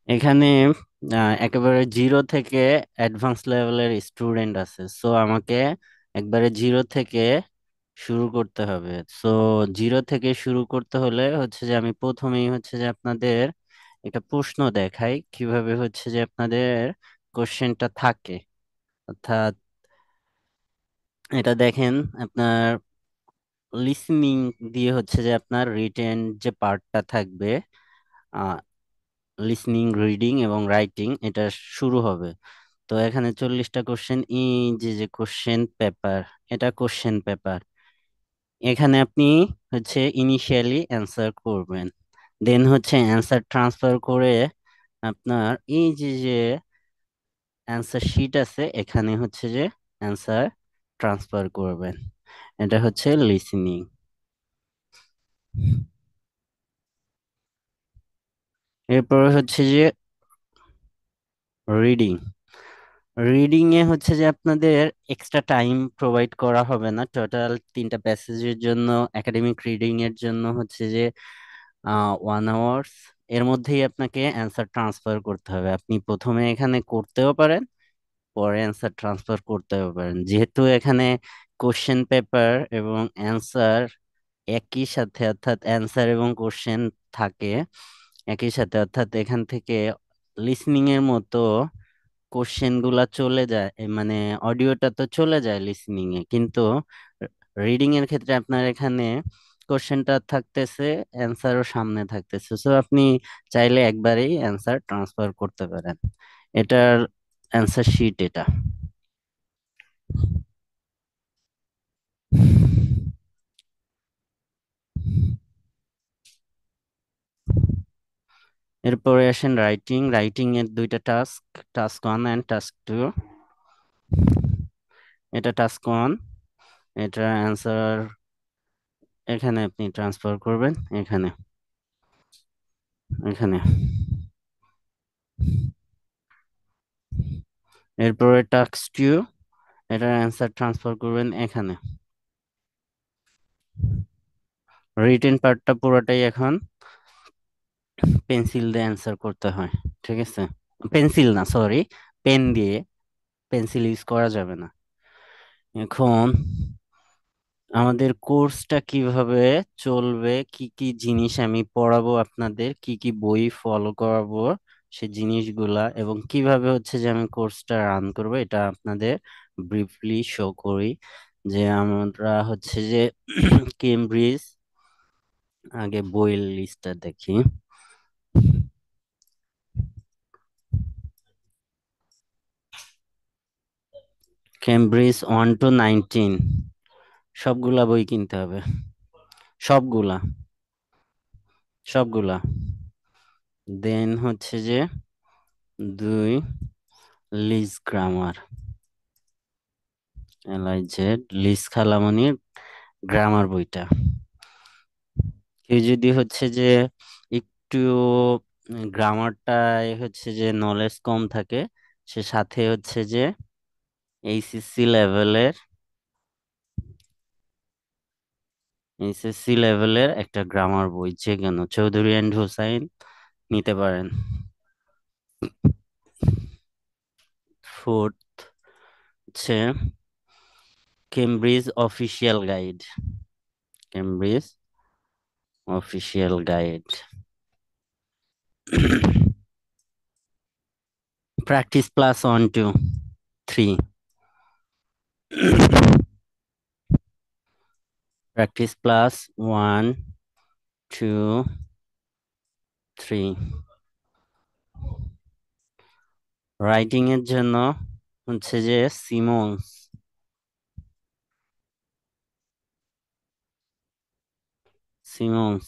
এখানে একেবারে জিরো থেকে অ্যাডভান্স লেভেলের স্টুডেন্ট আছে, সো আমাকে একবারে জিরো থেকে শুরু করতে হবে। সো জিরো থেকে শুরু করতে হলে হচ্ছে যে আমি প্রথমেই হচ্ছে যে আপনাদের একটা প্রশ্ন দেখাই কিভাবে হচ্ছে যে আপনাদের কোশ্চেনটা থাকে। অর্থাৎ এটা দেখেন, আপনার লিসনিং দিয়ে হচ্ছে যে আপনার রিটেন যে পার্টটা থাকবে, লিসনিং, রিডিং এবং রাইটিং, এটা শুরু হবে। তো এখানে 40টা কোশ্চেন, এই যে যে কোশ্চেন পেপার, এটা কোশ্চেন পেপার। এখানে আপনি হচ্ছে ইনিশিয়ালি অ্যান্সার করবেন, দেন হচ্ছে অ্যান্সার ট্রান্সফার করে আপনার এই যে যে অ্যান্সার শিট আছে, এখানে হচ্ছে যে অ্যান্সার ট্রান্সফার করবেন। এটা হচ্ছে লিসনিং। এরপর হচ্ছে যে রিডিং। রিডিং এ হচ্ছে যে আপনাদের এক্সট্রা টাইম প্রোভাইড করা হবে না। টোটাল 3টা প্যাসেজের জন্য, একাডেমিক রিডিং এর জন্য হচ্ছে যে 1 আওয়ার্স। এর মধ্যেই আপনাকে অ্যান্সার ট্রান্সফার করতে হবে। আপনি প্রথমে এখানে করতেও পারেন, পরে অ্যান্সার ট্রান্সফার করতেও পারেন। যেহেতু এখানে কোশ্চেন পেপার এবং অ্যান্সার একই সাথে, অর্থাৎ অ্যান্সার এবং কোশ্চেন থাকে একই সাথে, অর্থাৎ এখান থেকে লিসনিং এর মতো কোশ্চেন গুলা চলে যায়, মানে অডিওটা তো চলে যায় লিসনিং এ, কিন্তু রিডিং এর ক্ষেত্রে আপনার এখানে কোশ্চেনটা থাকতেছে, অ্যান্সারও সামনে থাকতেছে। সো আপনি চাইলে একবারেই অ্যান্সার ট্রান্সফার করতে পারেন। এটার অ্যান্সার শিট এটা। এরপরে আসেন রাইটিং। রাইটিং এর 2টা টাস্ক, টাস্ক 1 এন্ড টাস্ক 2। এটা টাস্ক 1, এটা অ্যান্সার এখানে আপনি ট্রান্সফার করবেন, এখানে, এখানে। এরপরে টাস্ক 2, এটার অ্যান্সার ট্রান্সফার করবেন এখানে। রিটেন পার্টটা পুরোটাই এখন পেন্সিল দিয়ে অ্যান্সার করতে হয়, ঠিক আছে? পেন্সিল না, সরি, পেন দিয়ে। পেন্সিল ইউজ করা যাবে না। এখন আমাদের কোর্সটা কিভাবে চলবে, কি কি জিনিস আমি পড়াবো আপনাদের, কি কি বই ফলো করাবো, সে জিনিসগুলা, এবং কিভাবে হচ্ছে যে আমি কোর্সটা রান করব, এটা আপনাদের ব্রিফলি শো করি। যে আমরা হচ্ছে যে কেমব্রিজ, আগে বইয়ের লিস্টটা দেখি। কেমব্রিজ 1 to 19, সবগুলা বই কিনতে হবে, সবগুলা, সবগুলা। দেন হচ্ছে যে 2, লিজ গ্রামার, LIZ, লিজ খালামনির গ্রামার বইটা। কেউ যদি হচ্ছে যে একটু গ্রামারটায় হচ্ছে যে নলেজ কম থাকে, সে সাথে হচ্ছে যে এইচএসসি লেভেলের একটা গ্রামার বই, যে কেন চৌধুরী অ্যান্ড হুসাইন নিতে পারেন। ফোর্থ হচ্ছে Cambridge official guide, Cambridge official guide. Practice plus 1 2 3, practice plus 1 2 3। Writing এর জন্য হচ্ছে যে সিমন্স, সিমন্স।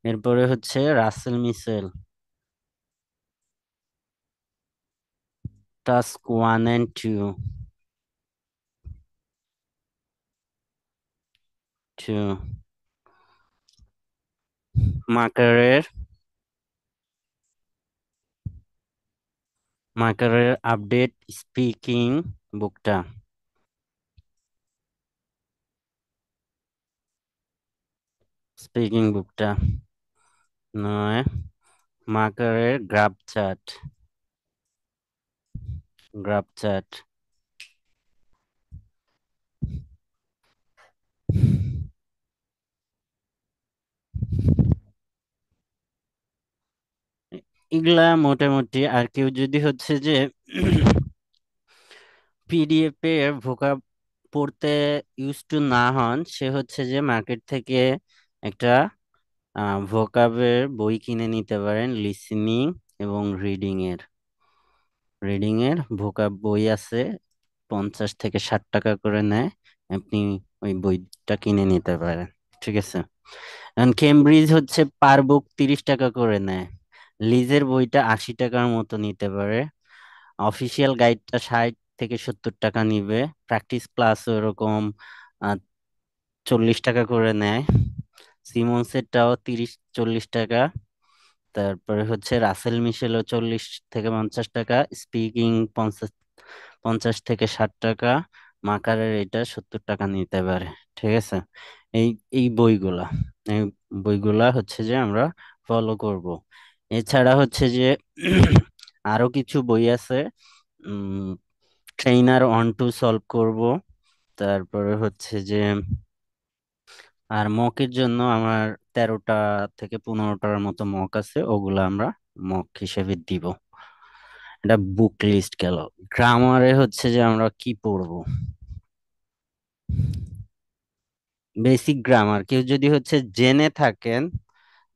এরপরে হচ্ছে রাসেল মিসেল, টাস্ক 1 and 2 মার্কারের, মার্কারের আপডেট স্পিকিং বুকটা। স্পিকিং বুকটা নয়, মার্কারের গ্রাফ চার্ট। Graph chart. এগুলা মোটামুটি। আর কেউ যদি হচ্ছে যে পিডিএফ এর ভোকাব পড়তে ইউজ টু না হন, সে হচ্ছে যে মার্কেট থেকে একটা ভোকাবের বই কিনে নিতে পারেন, লিসনিং এবং রিডিং এর ভোকাব বই আছে, 50 থেকে 60 টাকা করে নেয়। আপনি ওই বইটা কিনে নিতে পারেন। ঠিক আছে। এখন কেমব্রিজ হচ্ছে পার বুক 30 টাকা করে নেয়। লিজের বইটা 80 টাকার মতো নিতে পারে। অফিসিয়াল গাইডটা 60 থেকে 70 টাকা নিবে। প্র্যাকটিস ক্লাস ওরকম 40 টাকা করে নেয়। সিমন্সেরটাও 30-40 টাকা। তারপরে হচ্ছে রাসেল মিশেলও 40 থেকে 50 টাকা। স্পিকিং 50 থেকে 60 টাকা। মাকারের এটা 70 টাকা নিতে পারে। ঠিক আছে। এই এই বইগুলা এই বইগুলা হচ্ছে যে আমরা ফলো করব। এছাড়া হচ্ছে যে আরো কিছু বই আছে। ট্রেইনার 1 2 সলভ করব। তারপরে হচ্ছে যে আর মকের জন্য আমার 13টা থেকে 15টার মতো মক আছে, ওগুলা আমরা মক হিসেবে দিব। এটা বুক লিস্ট গেল। গ্রামারে হচ্ছে যে আমরা কি পড়বো? বেসিক গ্রামার কেউ যদি হচ্ছে জেনে থাকেন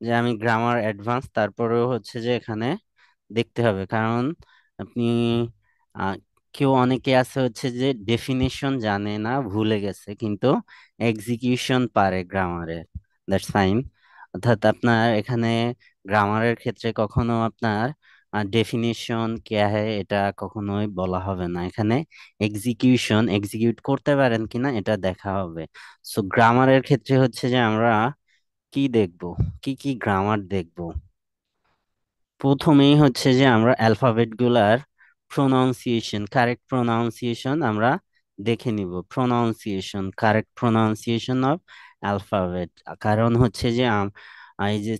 যে আমি গ্রামার অ্যাডভান্স, তারপরেও হচ্ছে যে এখানে দেখতে হবে। কারণ আপনি আহ, কেউ অনেকে আছে হচ্ছে যে ডেফিনেশন জানে না, ভুলে গেছে, কিন্তু এক্সিকিউশন পারে গ্রামারে। That's fine. অর্থাৎ আপনার এখানে গ্রামারের ক্ষেত্রে কখনো আপনার ডেফিনেশন কেয়া হ্যায় এটা কখনোই বলা হবে না। এখানে এক্সিকিউট করতে পারেন কিনা এটা দেখা হবে। সো গ্রামারের ক্ষেত্রে হচ্ছে যে আমরা কি দেখব, কি কি গ্রামার দেখব? প্রথমেই হচ্ছে যে আমরা অ্যালফাবেট গুলার কারেক্ট প্রোনাউন্সিয়েশন আমরা দেখে নিব। Correct pronunciation of alphabet. কারণ হচ্ছে যে এই যে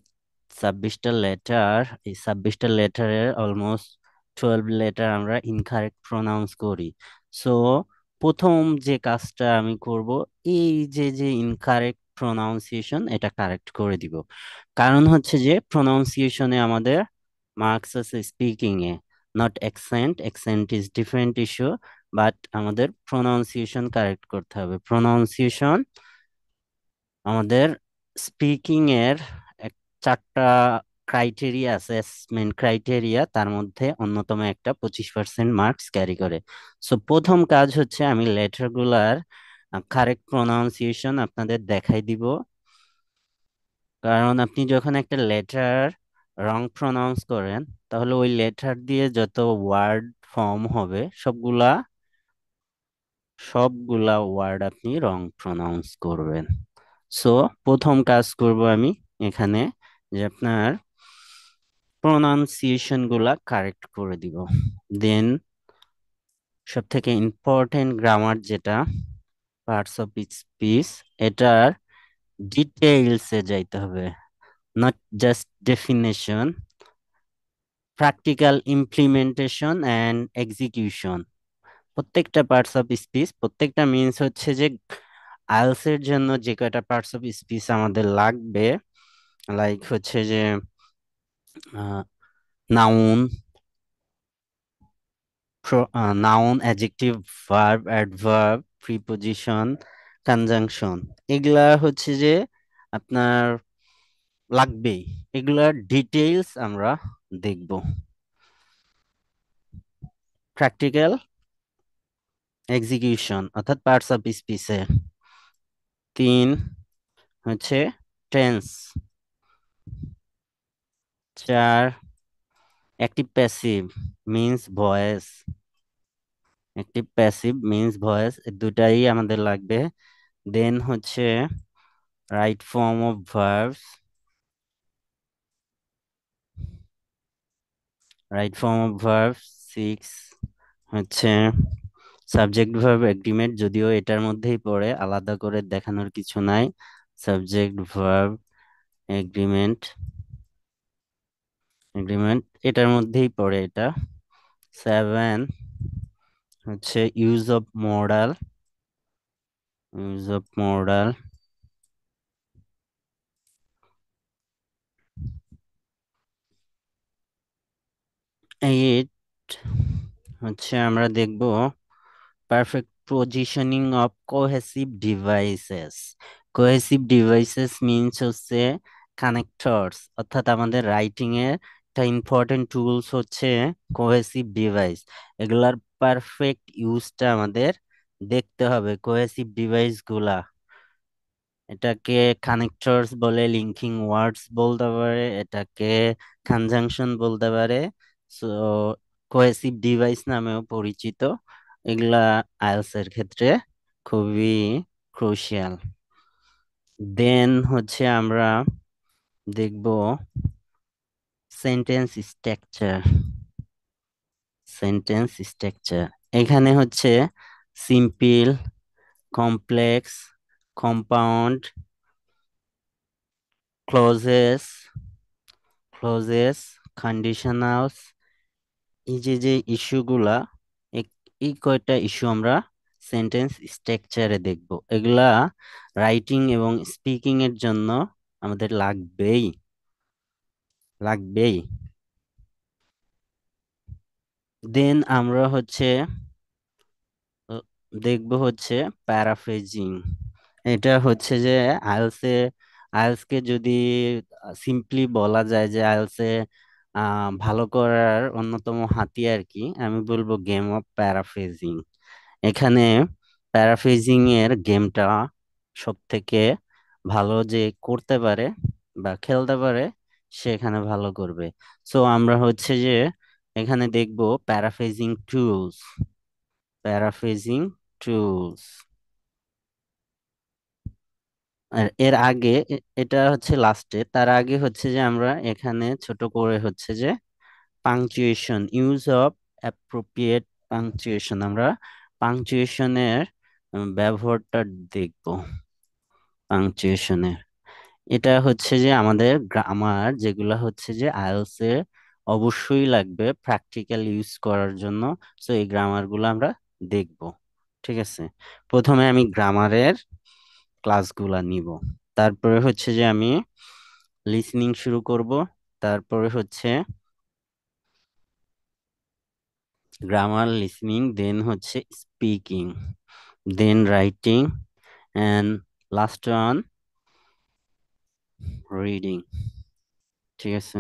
26টা লেটার, এই 26টা লেটারের অলমোস্ট 12 লেটার আমরা ইনকারেক্ট প্রোনাউন্স করি। সো প্রথম যে কাজটা আমি করব, এই যে যে ইনকারেক্ট প্রোনাউন্সিয়েশন এটা কারেক্ট করে দিব। কারণ হচ্ছে যে প্রোনাউন্সিয়েশনে আমাদের মার্কস আছে speaking A, not accent. Accent is different issue. But আমাদের প্রোনাউন্সিয়েশন কারেক্ট করতে হবে। প্রোনাউন্সিয়েশন আমাদের স্পিকিং এর এক 4টা ক্রাইটেরিয়া আছে, অ্যাসেসমেন্ট ক্রাইটেরিয়া, তার মধ্যে অন্যতম একটা 25% মার্কস ক্যারি করে। সো প্রথম কাজ হচ্ছে আমি লেটার গুলার কারেক্ট প্রোনাউন্সিয়েশন আপনাদের দেখাই দিব। কারণ আপনি যখন একটা লেটার রং প্রনাউন্স করেন, তাহলে ওই লেটার দিয়ে যত ওয়ার্ড ফর্ম হবে সবগুলা ওয়ার্ড আপনি রং প্রনাউন্স করবেন। সো প্রথম কাজ করব আমি এখানে, যে আপনার প্রনাউন্সিয়েশন গুলা কারেক্ট করে দিব। দেন সব থেকে ইম্পর্টেন্ট গ্রামার যেটা, পার্টস অফ স্পিচ, এটার ডিটেইলসে যাইতে হবে। Not just definition, practical implementation and execution. প্রত্যেকটা পার্টস অফ স্পিচ, প্রত্যেকটা মিন্স হচ্ছে যে আইএলটিএস এর জন্য যে কয়টা পার্টস অফ স্পিচ আমাদের লাগবে, লাইক হচ্ছে যে noun, adjective, verb, adverb, preposition, conjunction, এগুলা হচ্ছে যে আপনার লাগবেই। এগুলার ডিটেইলস আমরা দেখব। প্র্যাকটিক্যাল, এক্সিকিউশন অর্থাৎ পার্টস অফ স্পিচে। 3 হচ্ছে tense. 4 active passive means voice. Active passive means voice, দুটাই আমাদের লাগবে। দেন হচ্ছে right form of verbs. Right form of verbs. 6 হচ্ছে সাবজেক্ট ভার্ব এগ্রিমেন্ট, যদিও এটার মধ্যেই পড়ে, আলাদা করে দেখানোর কিছু নাই। সাবজেক্ট ভার্ব এগ্রিমেন্ট, এগ্রিমেন্ট এটার মধ্যেই পড়ে এটা। 7 হচ্ছে use of modal, use of modal. 8 হচ্ছে আমরা দেখব perfect positioning of cohesive devices. Cohesive devices means হচ্ছে কানেক্টরস, অর্থাৎ আমাদের রাইটিং এর একটা ইম্পর্টেন্ট টুলস হচ্ছে কোহেসিভ ডিভাইস। এগুলার পারফেক্ট ইউজটা আমাদের দেখতে হবে। কোহেসিভ ডিভাইস গুলা, এটাকে কানেক্টরস বলে, লিঙ্কিং ওয়ার্ডস বলতে পারে, এটাকে কনজাংশন বলতে পারে। সো কোহেসিভ ডিভাইস নামেও পরিচিত। এগুলা আইএলটিএস এর ক্ষেত্রে খুবই ক্রুশিয়াল। দেন হচ্ছে আমরা দেখব সেন্টেন্স স্ট্রাকচার। সেন্টেন্স স্ট্রাকচার এখানে হচ্ছে simple, complex, compound, clauses, clauses, conditionals, এই যে যে ইস্যুগুলা, এই কয়টা ইস্যু আমরা সেন্টেন্স স্ট্রাকচারে দেখব। এগুলা রাইটিং এবং স্পিকিং এর জন্য আমাদের লাগবেই, লাগবেই। দেন আমরা হচ্ছে দেখব হচ্ছে প্যারাফ্রেজিং। এটা হচ্ছে যে আইএলটিএস এ, আইএলটিএস কে যদি সিম্পলি বলা যায় যে আইএলটিএস এ ভালো করার অন্যতম হাতিয়ার কি, আমি বলবো গেম অফ প্যারাফ্রেজিং। এখানে প্যারাফ্রেজিং এর গেমটা সব থেকে ভালো যে করতে পারে বা খেলতে পারে, সে এখানে ভালো করবে। সো আমরা হচ্ছে যে এখানে দেখব প্যারাফ্রেজিং টুলস, প্যারাফ্রেজিং টুলস। আর এর আগে এটা হচ্ছে লাস্টে, তার আগে হচ্ছে যে আমরা এখানে ছোট করে হচ্ছে যে punctuation, use of appropriate punctuation, আমরা পাংচুয়েশনের ব্যবহারটা দেখব। পাংচুয়েশনের এটা হচ্ছে যে আমাদের গ্রামার যেগুলা হচ্ছে যে আইএলটিএস এ অবশ্যই লাগবে প্র্যাকটিক্যাল ইউজ করার জন্য। সো এই গ্রামার গুলো আমরা দেখব। ঠিক আছে, প্রথমে আমি গ্রামারের ক্লাসগুলা নিব, তারপরে হচ্ছে যে আমি লিসনিং শুরু করব, তারপরে হচ্ছে গ্রামার, লিসনিং, দেন হচ্ছে speaking, then writing, and last on reading. ঠিক আছে,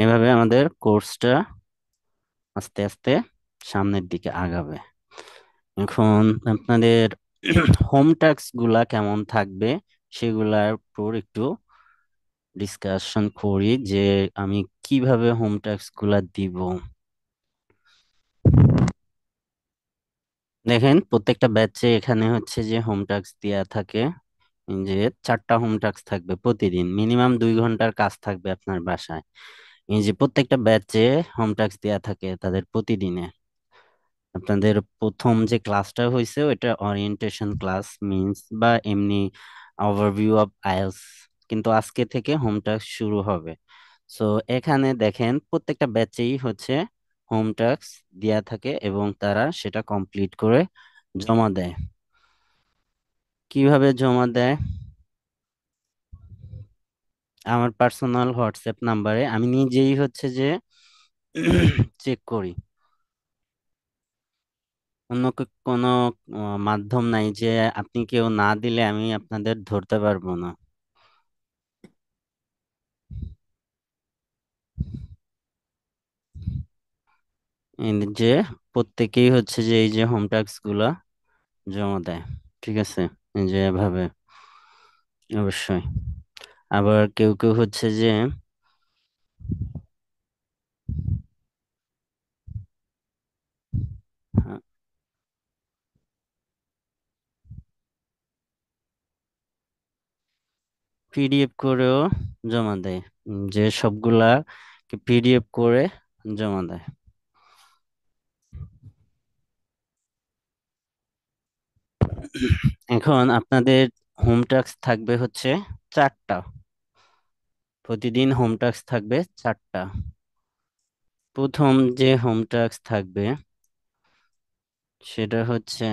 এভাবে আমাদের কোর্সটা আস্তে আস্তে সামনের দিকে আগাবে। এখন আপনাদের হোম টাস্ক গুলা কেমন থাকবে সেগুলার উপর একটু ডিসকাশন করি, যে আমি কিভাবে হোম টাস্ক গুলা দিব। দেখেন প্রত্যেকটা ব্যাচে এখানে হচ্ছে যে হোম টাস্ক দেয়া থাকে, যে 4টা হোম টাস্ক থাকবে প্রতিদিন, মিনিমাম 2 ঘন্টার কাজ থাকবে আপনার বাসায়। এই যে প্রত্যেকটা ব্যাচে হোম টাস্ক দেয়া থাকে তাদের প্রতিদিনে। আপনাদের প্রথম যে ক্লাসটা হয়েছে ওইটা ওরিয়েন্টেশন ক্লাস মিন্স বা এমনি ওভারভিউ অফ আইএলটিএস, কিন্তু আজকে থেকে হোম টাস্ক শুরু হবে। সো এখানে দেখেন প্রত্যেকটা ব্যাচেই হচ্ছে হোম টাস্ক দেয়া থাকে এবং তারা সেটা কমপ্লিট করে জমা দেয়। কিভাবে জমা দেয়? আমার পার্সোনাল হোয়াটসঅ্যাপ নাম্বারে আমি নিজেই হচ্ছে যে চেক করি। অন্য কোনো মাধ্যম নাই যে আপনি কেউ না দিলে আমি আপনাদের ধরতে পারবো না। এই যে প্রত্যেকেই হচ্ছে যে এই যে হোম টাস্ক গুলা জমা দেয়। ঠিক আছে, এই যে এভাবে অবশ্যই। আবার কেউ কেউ হচ্ছে যে পিডিএফ করেও জমা দেয়, যে সবগুলা পিডিএফ করে জমা দেয়। এখন আপনাদের হোম টাস্ক থাকবে হচ্ছে 4টা। প্রতিদিন হোম টাস্ক থাকবে 4টা। প্রথম যে হোম টাস্ক থাকবে সেটা হচ্ছে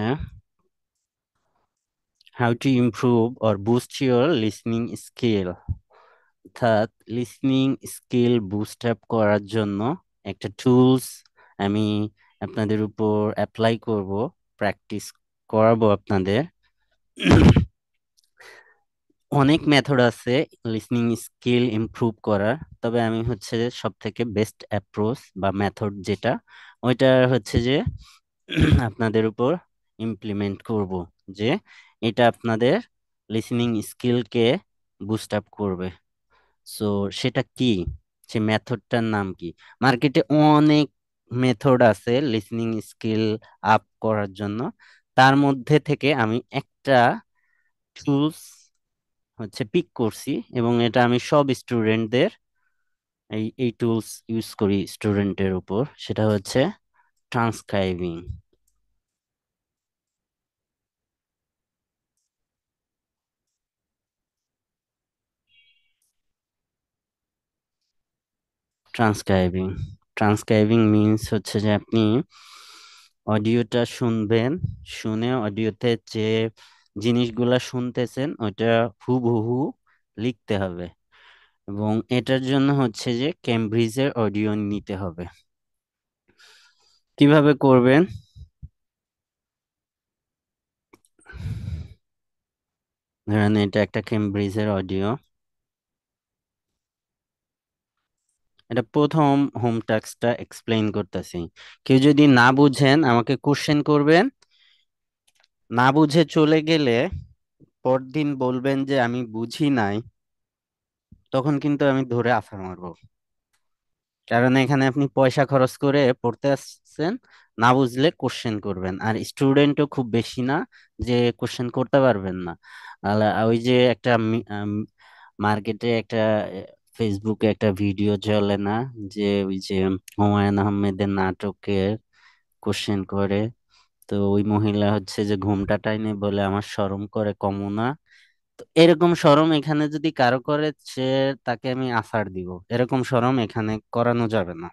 how to improve or boost your listening skill. অর্থাৎ লিসনিং স্কিল বুস্ট আপ করার জন্য একটা টুলস আমি আপনাদের উপর অ্যাপ্লাই করব, প্র্যাকটিস করাবো আপনাদের। অনেক মেথড আছে লিসনিং স্কিল ইমপ্রুভ করার, তবে আমি হচ্ছে সব থেকে বেস্ট অ্যাপ্রোচ বা মেথড যেটা, ওইটা হচ্ছে যে আপনাদের উপর ইমপ্লিমেন্ট করব, যে এটা আপনাদের লিসনিং স্কিলকে বুস্ট আপ করবে। সো সেটা কি, সে মেথডটার নাম কি? মার্কেটে অনেক মেথড আছে লিসনিং স্কিল আপ করার জন্য, তার মধ্যে থেকে আমি একটা টুলস হচ্ছে পিক করছি, এবং এটা আমি সব স্টুডেন্টদের এই এই টুলস ইউজ করি স্টুডেন্টের উপর। সেটা হচ্ছে ট্রান্সক্রাইবিং। ট্রান্সক্রাইবিং ট্রান্সক্রাইবিং মিন্স হচ্ছে যে আপনি অডিওটা শুনবেন, শুনে অডিওতে যে জিনিসগুলা শুনতেছেন ওইটা হুবহু লিখতে হবে, এবং এটার জন্য হচ্ছে যে ক্যামব্রিজের অডিও নিতে হবে। কিভাবে করবেন? ধরেন এটা একটা ক্যামব্রিজের অডিও, এটা প্রথম হোম টাস্কটা এক্সপ্লেইন করতেছি। কেউ যদি না বুঝেন আমাকে কোশ্চেন করবেন, না বুঝে চলে গেলে পরদিন বলবেন যে আমি বুঝি নাই, তখন কিন্তু আমি ধরে আছাড় মারবো। কারণ এখানে আপনি পয়সা খরচ করে পড়তে আসছেন, না বুঝলে কোশ্চেন করবেন, আর স্টুডেন্টও খুব বেশি না যে কোশ্চেন করতে পারবেন না। ওই যে একটা মার্কেটে একটা ফেসবুকে একটা ভিডিও চলে না, যে ওই যে হুমায়ুন আহমেদের নাটকের কোশ্চেন করে, তো ওই মহিলা হচ্ছে যে ঘুমটা টাইনে বলে আমার শরম করে কমু না। তো এরকম শরম এখানে যদি কারো করে, সে তাকে আমি আছাড় দিব, এরকম শরম এখানে করানো যাবে না।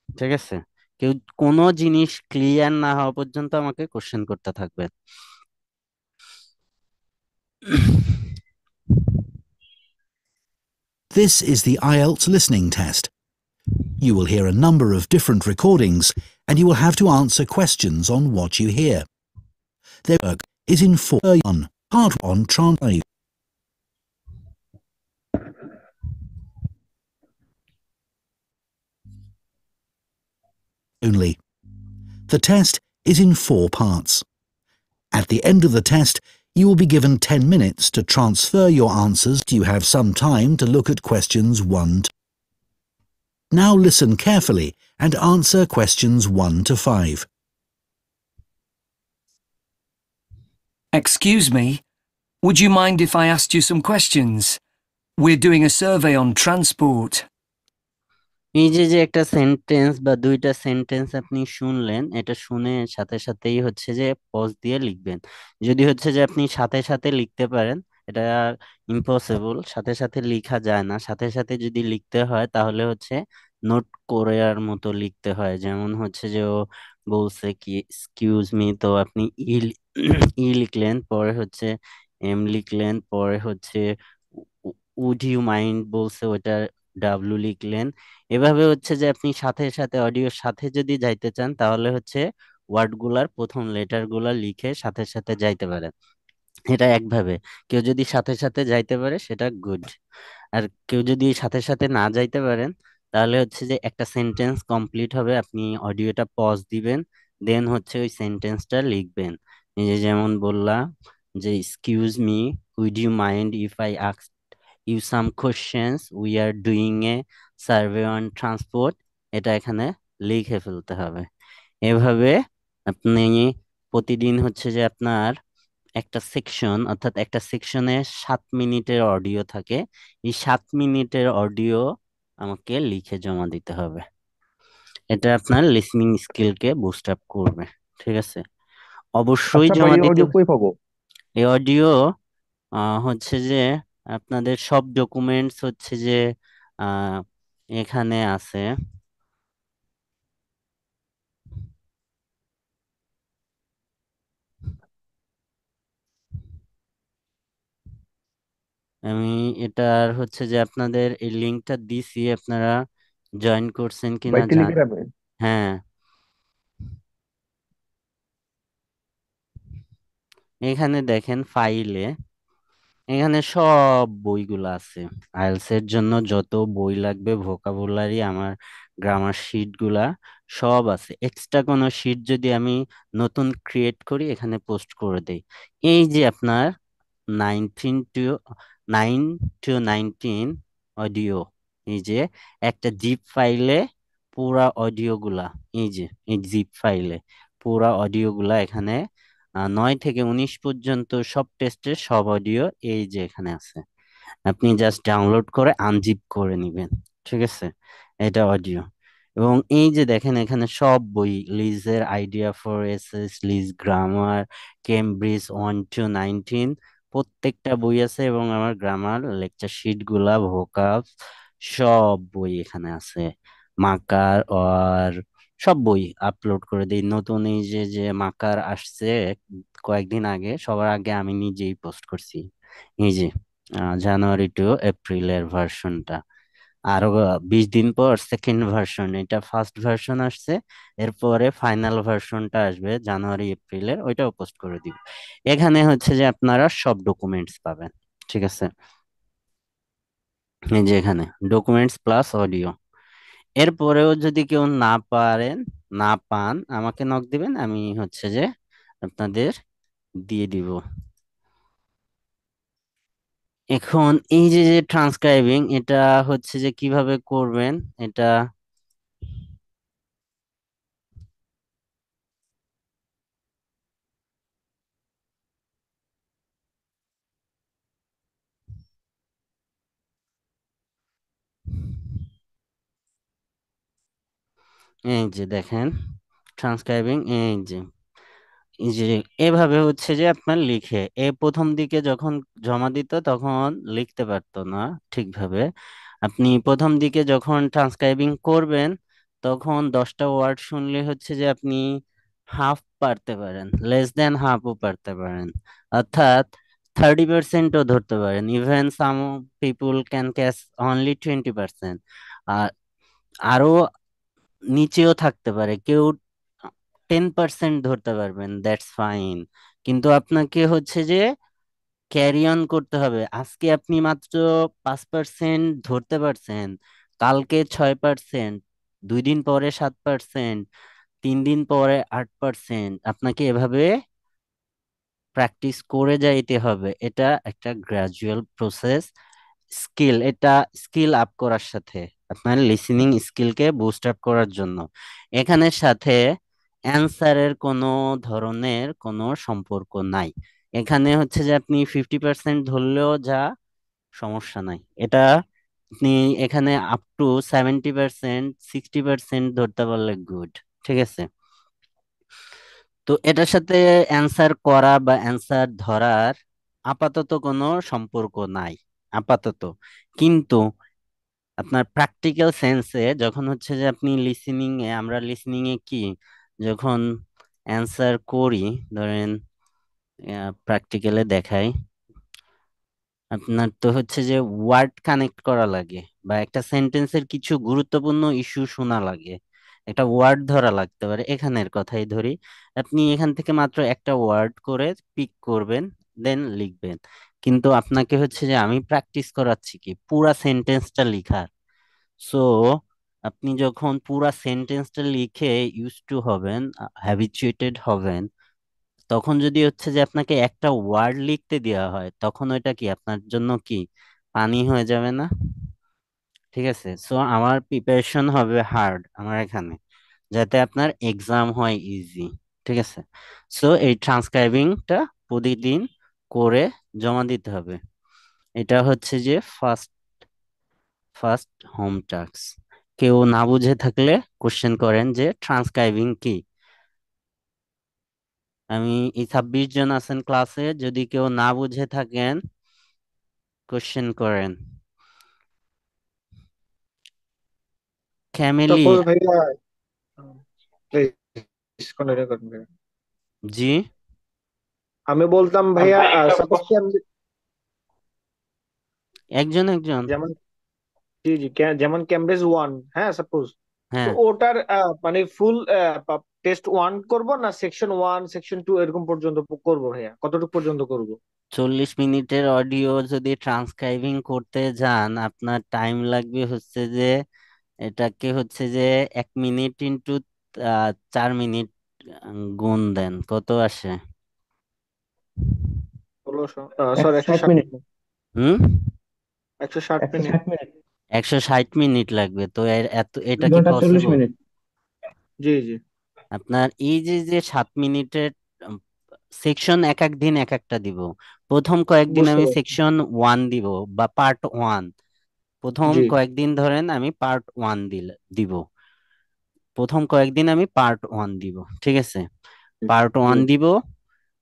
ঠিক আছে? কেউ কোনো জিনিস ক্লিয়ার না হওয়া পর্যন্ত আমাকে কোশ্চেন করতে থাকবে। This is the IELTS listening test. You will hear a number of different recordings and you will have to answer questions on what you hear. Their work is in 4:1. Part 1 translate only. The test is in 4 parts. At the end of the test, you will be given 10 minutes to transfer your answers. You have some time to look at questions 1 to. Now listen carefully and answer questions 1 to 5. Excuse me, would you mind if I asked you some questions? We're doing a survey on transport. এই যে যে একটা sentence বা দুইটা sentence আপনি শুনলেন, এটা শুনে সাথে সাথেই হচ্ছে যে পজ দিয়ে লিখবেন। যদি হচ্ছে যে আপনি সাথে সাথে লিখতে পারেন, এটা ইম্পসিবল, সাথে সাথে লিখা যায় না। সাথে সাথে যদি লিখতে হয় তাহলে হচ্ছে নোট করার মতো লিখতে হয়। যেমন হচ্ছে যে ও বলছে কি এক্সকিউজ মি, তো আপনি ই ই লিখলেন, পরে হচ্ছে এম লিখলেন, পরে হচ্ছে উড ইউ মাইন্ড বলছে, ওটা ডাব্লু লিখলেন। এভাবে হচ্ছে যে আপনি সাথে সাথে অডিওর সাথে যদি যাইতে চান তাহলে হচ্ছে ওয়ার্ড গুলার প্রথম লেটার গুলা লিখে সাথে সাথে যাইতে পারেন। এটা একভাবে। কেউ যদি সাথে সাথে যাইতে পারে সেটা গুড। আর কেউ যদি সাথে সাথে না যাইতে পারেন, তাহলে হচ্ছে যে একটা সেন্টেন্স কমপ্লিট হবে, আপনি অডিওটা পজ দিবেন, দেন হচ্ছে ওই সেন্টেন্সটা লিখবেন। এই যে যেমন বললাম যে excuse me, would you mind if I ask you some questions, we are doing a survey on transport, এটা এখানে লিখে ফেলতে হবে। এভাবে আপনি প্রতিদিন হচ্ছে যে আপনার একটা সেকশন, অর্থাৎ একটা সেকশনে 7 মিনিটের অডিও থাকে, এই 7 মিনিটের অডিও আমাকে লিখে জমা দিতে হবে। এটা আপনার লিসনিং স্কিলকে বুস্ট আপ করবে। ঠিক আছে? অবশ্যই আচ্ছা ভাই, জমা এই দিতে। অডিও কই পাবো? এই অডিও হচ্ছে যে আপনাদের সব ডকুমেন্টস হচ্ছে যে আহ এখানে আছে। আমি এটার হচ্ছে যে আপনাদের এই লিঙ্কটা দিছি, আপনারা জয়েন করছেন কিনা ভাই জান। টেলিগ্রামে? হ্যাঁ, এখানে দেখেন ফাইলে, এখানে সব বইগুলো আছে। আইএলটিএস এর জন্য যত বই লাগবে, ভোকাবুলারি, আমার গ্রামার শিট গুলা সব আছে। এক্সট্রা কোনো শিট যদি আমি নতুন ক্রিয়েট করি এখানে পোস্ট করে দেই। এই যে আপনার 9 to 19 অডিও, এই যে একটা জিপ ফাইলে পুরা অডিও গুলা, এই যে এই জিপ ফাইলে পুরা অডিও গুলা এখানে 9 থেকে 19 পর্যন্ত সব টেস্টের সব অডিও এই যে এখানে আছে। আপনি জাস্ট ডাউনলোড করে আনজিপ করে নিবেন, ঠিক আছে? এটা অডিও। এবং এই যে দেখেন এখানে সব বই, লিজের আইডিয়া ফর এসএস, লিজ গ্রামার, কেমব্রিজ 1 to 19, প্রত্যেকটা বই আছে। এবং আমার গ্রামার লেকচার শিট গুলা, ভোকাব, সব বই এখানে আছে। মাকার আর সব বই আপলোড করে দিই। নতুন এই যে যে মাকার আসছে কয়েকদিন আগে, সবার আগে আমি নিজেই পোস্ট করছি। এই যে জানুয়ারি টু এপ্রিলের ভার্সনটা। আরো 20 দিন পর সেকেন্ড ভার্সন, এটা ফার্স্ট ভার্সন আসছে, এরপরে ফাইনাল ভার্সনটা আসবে জানুয়ারি এপ্রিলের, ওইটাও পোস্ট করে দিব। এখানে হচ্ছে যে আপনারা সব ডকুমেন্টস পাবেন, ঠিক আছে? এই যে এখানে ডকুমেন্টস প্লাস অডিও। এরপরেও যদি কেউ না পারেন, না পান, আমাকে নক দিবেন, আমি হচ্ছে যে আপনাদের দিয়ে দিব। এখন এই যে যে ট্রান্সক্রাইবিং, এটা হচ্ছে যে কিভাবে করবেন এটা। এই যে দেখেন ট্রান্সক্রাইবিং, এই যে এভাবে হচ্ছে যে আপনার লিখে, প্রথম দিকে যখন জমা দিত তখন লিখতে পারতো না ঠিকভাবে। আপনি প্রথম দিকে যখন ট্রান্সক্রাইবিং করবেন তখন 10টা ওয়ার্ড শুনলে হচ্ছে যে আপনি হাফ পারতে পারেন, লেস দেন হাফও পারতে পারেন, অর্থাৎ 30%ও ধরতে পারেন। Even some people can catch only 20%। আর আরো নিচেও থাকতে পারে কেউ, 10% ধরতে পারবেন, দ্যাটস ফাইন। কিন্তু আপনাকে হচ্ছে যে ক্যারি অন করতে হবে। আজকে আপনি মাত্র 5% ধরতে পারছেন, কালকে 6%, 2 দিন পরে 7%, 3 দিন পরে 8%। আপনাকে এভাবে প্র্যাকটিস করে যাইতে হবে। এটা একটা গ্রাজুয়াল প্রসেস। এটা স্কিল আপ করার সাথে, আপনার লিসেনিং স্কিলকে বুস্ট আপ করার জন্য। এখানের সাথে অ্যান্সারের কোনো ধরনের কোনো সম্পর্ক নাই। এখানে হচ্ছে যে আপনি 50% ধরলেও যা, সমস্যা নাই। এটা আপনি এখানে আপ টু 70%, 60% ধরতে পারলে গুড, ঠিক আছে? তো এটার সাথে অ্যান্সার করা বা অ্যান্সার ধরার আপাতত কোনো সম্পর্ক নাই, আপাতত। কিন্তু আপনার প্র্যাকটিক্যাল সেন্সে যখন হচ্ছে যে আপনি লিসেনিং এ, আমরা লিসেনিং এ কি, যখন অ্যান্সার করি, ধরেন প্র্যাকটিক্যালে দেখাই, আপনার তো হচ্ছে যে ওয়ার্ড কানেক্ট করা লাগে, বা একটা সেন্টেন্সের কিছু গুরুত্বপূর্ণ ইস্যু শোনা লাগে, একটা ওয়ার্ড ধরা লাগতে পারে। এখানের কথাই ধরি, আপনি এখান থেকে মাত্র একটা ওয়ার্ড করে পিক করবেন, দেন লিখবেন। কিন্তু আপনাকে হচ্ছে যে আমি প্র্যাকটিস করাচ্ছি কি পুরা সেন্টেন্সটা লিখার। সো আপনি যখন পুরা সেন্টেন্সটা লিখে ইউজ টু হবেন, হ্যাবিচুয়েটেড হবেন, তখন যদি হচ্ছে যে আপনাকে একটা ওয়ার্ড লিখতে দেওয়া হয়, তখন ওইটা কি আপনার জন্য কি পানি হয়ে যাবে না? ঠিক আছে, সো আমার প্রিপারেশন হবে হার্ড আমার এখানে, যাতে আপনার এক্সাম হয় ইজি, ঠিক আছে? সো এই ট্রান্সক্রাইবিংটা প্রতিদিন করে জমা দিতে হবে। এটা হচ্ছে যে ফার্স্ট ফার্স্ট হোম টাস্ক। কেউ না বুঝে থাকলে কোশ্চেন করেন যে ট্রান্সক্রাইবিং কি। আমি এই 26 জন আছেন ক্লাসে, যদি কেউ না বুঝে থাকেন কোশ্চেন করেন। ক্যামেলি। সাপোজ ভাইয়া, প্লিজ কন্টিনিউ করুন ভাইয়া। জি। আমি বলতাম ভাইয়া, সাপোজ একজন একজন। যেমন, জি জি, যেমন ক্যামব্রিজ ওয়ান, হ্যাঁ সাপোজ, তো হ্যাঁ, ওটার মানে ফুল টেস্ট ওয়ান করব না সেকশন ওয়ান সেকশন টু এরকম পর্যন্ত করব ভাইয়া, কতটুকু পর্যন্ত করব? 40 মিনিটের অডিও যদি ট্রান্সক্রাইবিং করতে যান আপনার টাইম লাগবে হচ্ছে যে, এটাকে হচ্ছে যে 1 মিনিট ইন্টু 4 মিনিট গুণ দেন কত আসে? 1600, একশো সরি, ষাট 160 মিনিট মিনিট। হুম। 160 মিনিট। 160 মিনিট। 160 মিনিট লাগবে তো এটা দুই কি ঘন্টা 40 মিনিট। পসিবল? জি জি। আপনার এই যে যে 7 মিনিটের সেকশন এক এক দিন এক একটা দিব। প্রথম কয়েকদিন বুঝতে আমি পারছি। সেকশন ওয়ান দিব বা পার্ট ওয়ান। প্রথম জি। কয়েকদিন ধরেন আমি পার্ট ওয়ান দিব। প্রথম কয়েকদিন আমি পার্ট ওয়ান দিব, ঠিক আছে? পার্ট জি। ওয়ান দিব।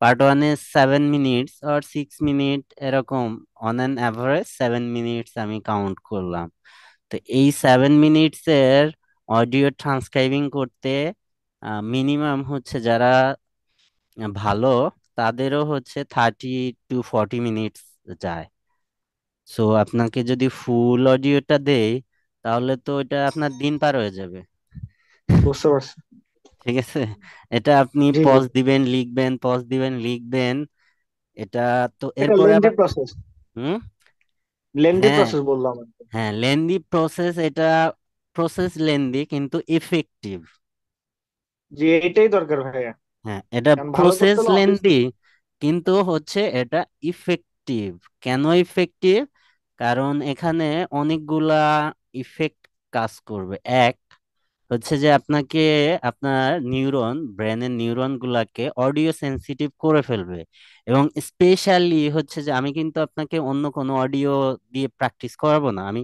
পার্ট ওয়ানে 7 মিনিটস আর 6 মিনিট এরকম, অন অ্যান অ্যাভারেজ 7 মিনিটস আমি কাউন্ট করলাম। তো এই 7 মিনিটস এর অডিও ট্রান্সক্রাইবিং করতে মিনিমাম হচ্ছে যারা ভালো তাদেরও হচ্ছে 30 to 40 মিনিটস যায়। সো আপনাকে যদি ফুল অডিওটা দেই তাহলে তো এটা আপনার দিন পার হয়ে যাবে। বুঝতে পারছি। ঠিক আছে, এটা আপনি জি জি। পজ দিবেন লিখবেন, পজ দিবেন লিখবেন। এটা তো এটা এরপরে লেন্দি আবার প্রসেস, হুম। লেন্দি হ্যাঁ, প্রসেস বললাম আর কি। হ্যাঁ লেন্দি প্রসেস এটা। প্রসেস লেন্দি কিন্তু ইফেক্টিভ। জি, এটাই দরকার ভাইয়া। হ্যাঁ, এটা কারণ ভালো করতে প্রসেস হলে লেন্দি অবভিয়াসলি। কিন্তু হচ্ছে এটা ইফেক্টিভ। কেন ইফেক্টিভ? কারণ এখানে অনেকগুলা ইফেক্ট কাজ করবে। এক হচ্ছে যে আপনাকে আপনার ব্রেনের নিউরন গুলাকে অডিও সেন্সিটিভ করে ফেলবে। এবং স্পেশালি হচ্ছে যে আমি কিন্তু আপনাকে অন্য কোনো অডিও দিয়ে প্র্যাকটিস করাবো না, আমি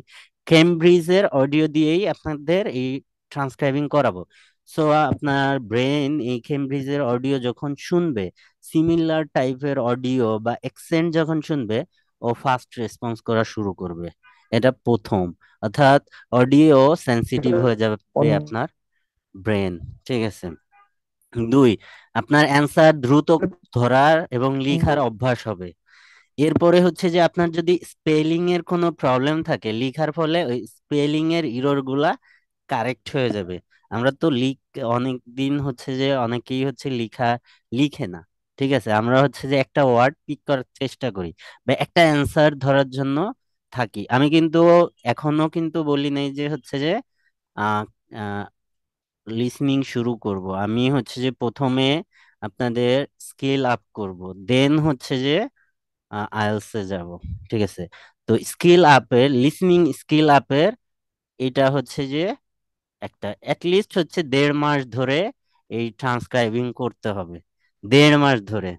কেমব্রিজের অডিও দিয়েই আপনাদের এই ট্রান্সক্রাইবিং করাবো। সো আপনার ব্রেন এই কেমব্রিজের অডিও যখন শুনবে, সিমিলার টাইপের অডিও বা অ্যাকসেন্ট যখন শুনবে, ও ফাস্ট রেসপন্স করা শুরু করবে। এটা প্রথম, অর্থাৎ অডিও সেন্সিটিভ হয়ে যাবে আপনার ব্রেন। ঠিক আছে। দুই, আপনার অ্যান্সার দ্রুত ধরার এবং লেখার অভ্যাস হবে। এরপরে হচ্ছে যে আপনার যদি স্পেলিং এর কোনো প্রবলেম থাকে লেখার ফলে, ওই স্পেলিং এর ইরর গুলা কারেক্ট হয়ে যাবে। আমরা তো অনেক দিন হচ্ছে যে অনেকেই হচ্ছে লিখে না। ঠিক আছে, আমরা হচ্ছে যে একটা ওয়ার্ড পিক করার চেষ্টা করি বা একটা অ্যান্সার ধরার জন্য থাকি। আমি কিন্তু এখনো কিন্তু বলি নাই যে হচ্ছে যে আহ লিসনিং শুরু করব। আমি হচ্ছে যে প্রথমে আপনাদের স্কিল আপ করব, দেন হচ্ছে যে আইএলটিএস এ যাব। ঠিক আছে, তো স্কিল আপের লিসনিং স্কিল আপের এটা হচ্ছে যে একটা অ্যাটলিস্ট হচ্ছে 1.5 মাস ধরে এই ট্রান্সক্রাইবিং করতে হবে। 1.5 মাস ধরে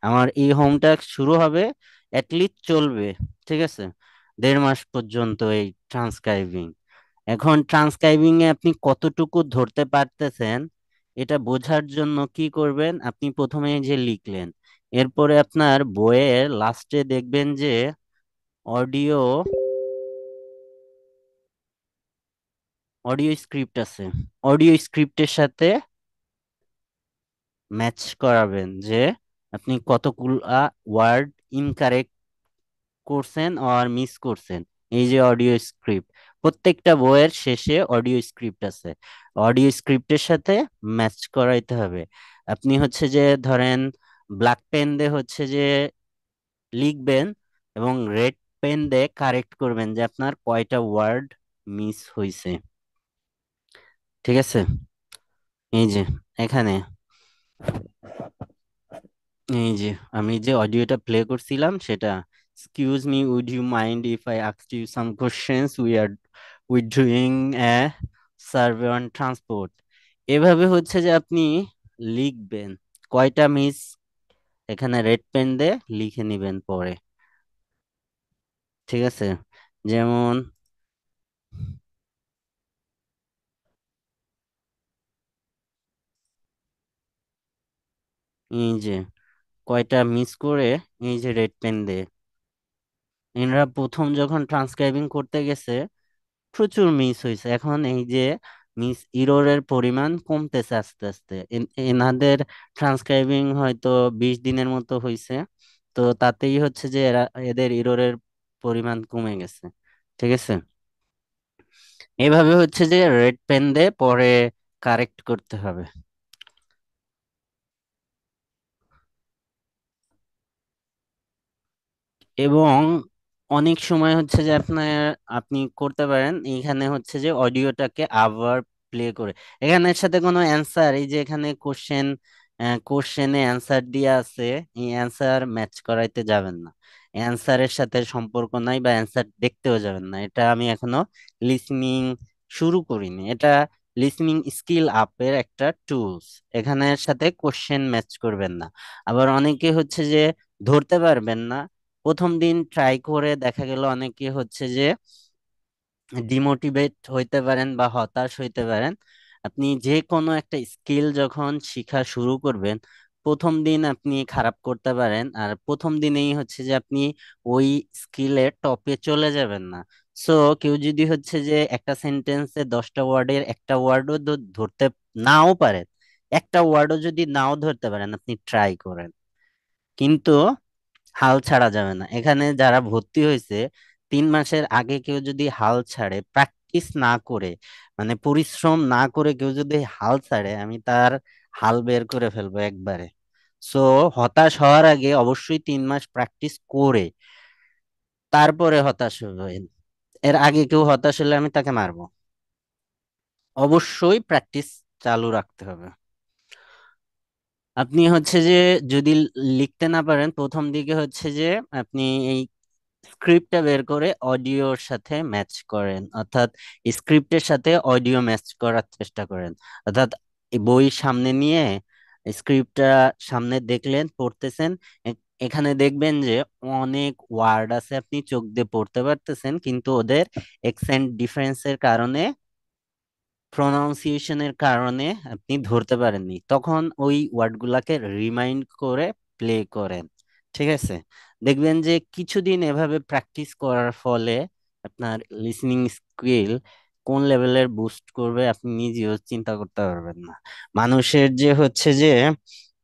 আমার এই হোমটা শুরু হবে, অ্যাটলিস্ট চলবে। ঠিক আছে, 1.5 মাস পর্যন্ত এই ট্রান্সক্রাইবিং। এখন ট্রান্সক্রাইবিং এ আপনি কতটুকু ধরতে পারতেছেন এটা বোঝার জন্য কি করবেন, আপনি প্রথমে এই যে লিখলেন, এরপরে আপনার বইয়ের লাস্টে দেখবেন যে অডিও অডিও স্ক্রিপ্ট আছে। অডিও স্ক্রিপ্টের সাথে ম্যাচ করাবেন যে আপনি কতগুলা ওয়ার্ড ইনকারেক্ট করছেন আর মিস করছেন। এই যে অডিও স্ক্রিপ্ট, প্রত্যেকটা বইয়ের শেষে অডিও স্ক্রিপ্ট আছে, অডিও স্ক্রিপ্টের সাথে ম্যাচ করাইতে হবে। আপনি হচ্ছে যে ধরেন ব্ল্যাক পেন দিয়ে হচ্ছে যে লিখবেন এবং রেড পেন দিয়ে কারেক্ট করবেন যে আপনার কয়টা ওয়ার্ড মিস হয়েছে। ঠিক আছে, এই যে এখানে এই যে আমি যে অডিওটা প্লে করছিলাম সেটা, excuse me would you mind if I ask you some questions, we doing a survey on transport. এভাবে হচ্ছে যে আপনি লিখবেন কয়টা মিস, এখানে রেড পেন দিয়ে লিখে নিবেন পরে। ঠিক আছে, যেমন এই যে কয়টা মিস করে, এই যে রেড পেন দিয়ে এনারা প্রথম যখন ট্রান্সক্রাইবিং করতে গেছে প্রচুর মিস হয়েছে। এখন এই যে মিস ইররের পরিমাণ কমতেছে আস্তে আস্তে। এনাদের ট্রান্সক্রাইবিং হয়তো 20 দিনের মতো হয়েছে, তো তাতেই হচ্ছে যে এদের ইররের পরিমাণ কমে গেছে। ঠিক আছে, এভাবে হচ্ছে যে রেড পেন দিয়ে পরে কারেক্ট করতে হবে। এবং অনেক সময় হচ্ছে যে আপনি করতে পারেন এখানে হচ্ছে যে অডিওটাকে আবার প্লে করে, এখানের সাথে কোনো অ্যান্সার, এই যে এখানে কোশ্চেনে অ্যান্সার দিয়ে আছে, এই অ্যান্সার ম্যাচ করাইতে যাবেন না। অ্যান্সারের সাথে সম্পর্ক নাই বা অ্যান্সার দেখতেও যাবেন না। এটা আমি এখনো লিসনিং শুরু করিনি, এটা লিসনিং স্কিল আপের একটা টুলস। এখানের সাথে কোশ্চেন ম্যাচ করবেন না। আবার অনেকে হচ্ছে যে ধরতে পারবেন না, প্রথম দিন ট্রাই করে দেখা গেল অনেকে হচ্ছে যে ডিমোটিভেট হইতে পারেন বা হতাশ হইতে পারেন। আপনি যে কোনো একটা স্কিল যখন শিখা শুরু করবেন, প্রথম দিন আপনি খারাপ করতে পারেন, আর প্রথম দিনেই হচ্ছে যে আপনি ওই স্কিলের টপে চলে যাবেন না। সো কেউ যদি হচ্ছে যে একটা সেন্টেন্সে 10টা ওয়ার্ডের একটা ওয়ার্ডও ধরতে নাও পারেন, একটা ওয়ার্ডও যদি নাও ধরতে পারেন, আপনি ট্রাই করেন, কিন্তু হাল ছাড়া যাবে না। এখানে যারা ভর্তি হয়েছে 3 মাসের আগে কেউ যদি হাল ছাড়ে, প্র্যাকটিস না করে, মানে পরিশ্রম না করে কেউ যদি হাল ছাড়ে, আমি তার হাল বের করে ফেলবো একবারে। সো হতাশ হওয়ার আগে অবশ্যই 3 মাস প্র্যাকটিস করে তারপরে হতাশ হবেন। এর আগে কেউ হতাশ হলে আমি তাকে মারবো। অবশ্যই প্র্যাকটিস চালু রাখতে হবে। আপনি হচ্ছে যে যদি লিখতে না পারেন, প্রথম দিকে হচ্ছে যে আপনি এই স্ক্রিপ্টটা বের করে অডিওর সাথে ম্যাচ করেন, অর্থাৎ স্ক্রিপ্টের সাথে অডিও ম্যাচ করার চেষ্টা করেন। অর্থাৎ এই বই সামনে নিয়ে স্ক্রিপ্টটা সামনে দেখলেন, পড়তেছেন, এখানে দেখবেন যে অনেক ওয়ার্ড আছে আপনি চোখ দিয়ে পড়তে পারতেছেন, কিন্তু ওদের অ্যাকসেন্ট ডিফারেন্সের কারণে, প্রনাউন্সিয়েশনের কারণে আপনি ধরতে পারেননি। তখন ওই ওয়ার্ডগুলাকে রিমাইন্ড করে প্লে করেন। ঠিক আছে, দেখবেন যে কিছুদিন এভাবে প্র্যাকটিস করার ফলে আপনার লিসনিং স্কিল কোন লেভেলের বুস্ট করবে আপনি নিজেও চিন্তা করতে পারবেন না। মানুষের যে হচ্ছে যে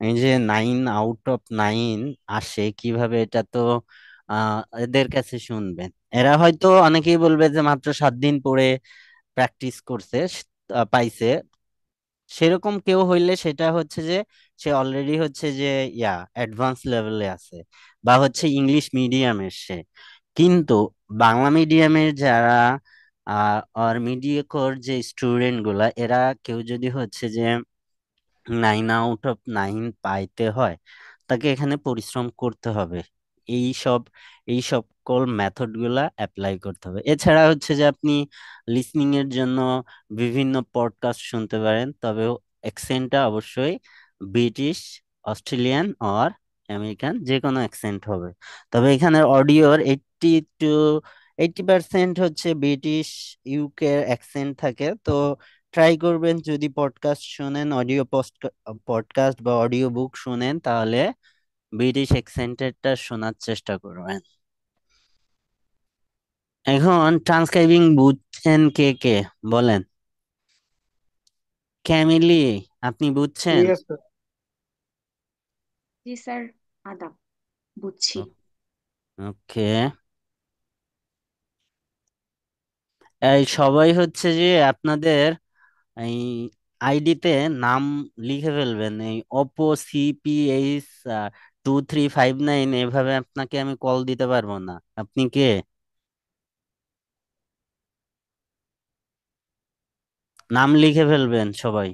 এই যে 9 আউট অফ 9 আসে কিভাবে, এটা তো এদের কাছে শুনবেন। এরা হয়তো অনেকেই বলবে যে মাত্র 7 দিন পরে প্র্যাকটিস করছে, পাইছে। সেরকম কেউ হইলে সেটা হচ্ছে যে সে অলরেডি হচ্ছে যে অ্যাডভান্স লেভেলে আছে, বা হচ্ছে ইংলিশ মিডিয়ামের সে। কিন্তু বাংলা মিডিয়ামের যারা আর মিডিয়াকর যে স্টুডেন্ট গুলা, এরা কেউ যদি হচ্ছে যে 9 আউট অফ 9 পাইতে হয়, তাকে এখানে পরিশ্রম করতে হবে। এই সব এই সকল মেথড গুলা অ্যাপ্লাই করতে হবে। এছাড়া হচ্ছে যে আপনি লিসনিং এর জন্য বিভিন্ন পডকাস্ট শুনতে পারেন, তবে অ্যাকসেন্টটা অবশ্যই ব্রিটিশ, অস্ট্রেলিয়ান অর আমেরিকান, যে কোনো অ্যাকসেন্ট হবে। তবে এখানে অডিওর 80% হচ্ছে ব্রিটিশ, ইউকে অ্যাকসেন্ট থাকে। তো ট্রাই করবেন, যদি পডকাস্ট শোনেন, অডিও পডকাস্ট বা অডিও বুক শুনেন, তাহলে ব্রিটিশ অ্যাকসেন্টেরটা শোনার চেষ্টা করবেন। এখন ট্রান্সক্রাইবিং বুঝছেন কে কে বলেন? ক্যামিলি, আপনি বুঝছেন? Yes sir. জি স্যার, আদাব, বুঝছি। ওকে, এই সবাই হচ্ছে যে আপনাদের এই আইডিতে নাম লিখে ফেলবেন। এই ওপো CPH 2359, এভাবে আপনাকে আমি কল দিতে পারবো না। আপনি কে? নাম লিখে ফেলবেন সবাই।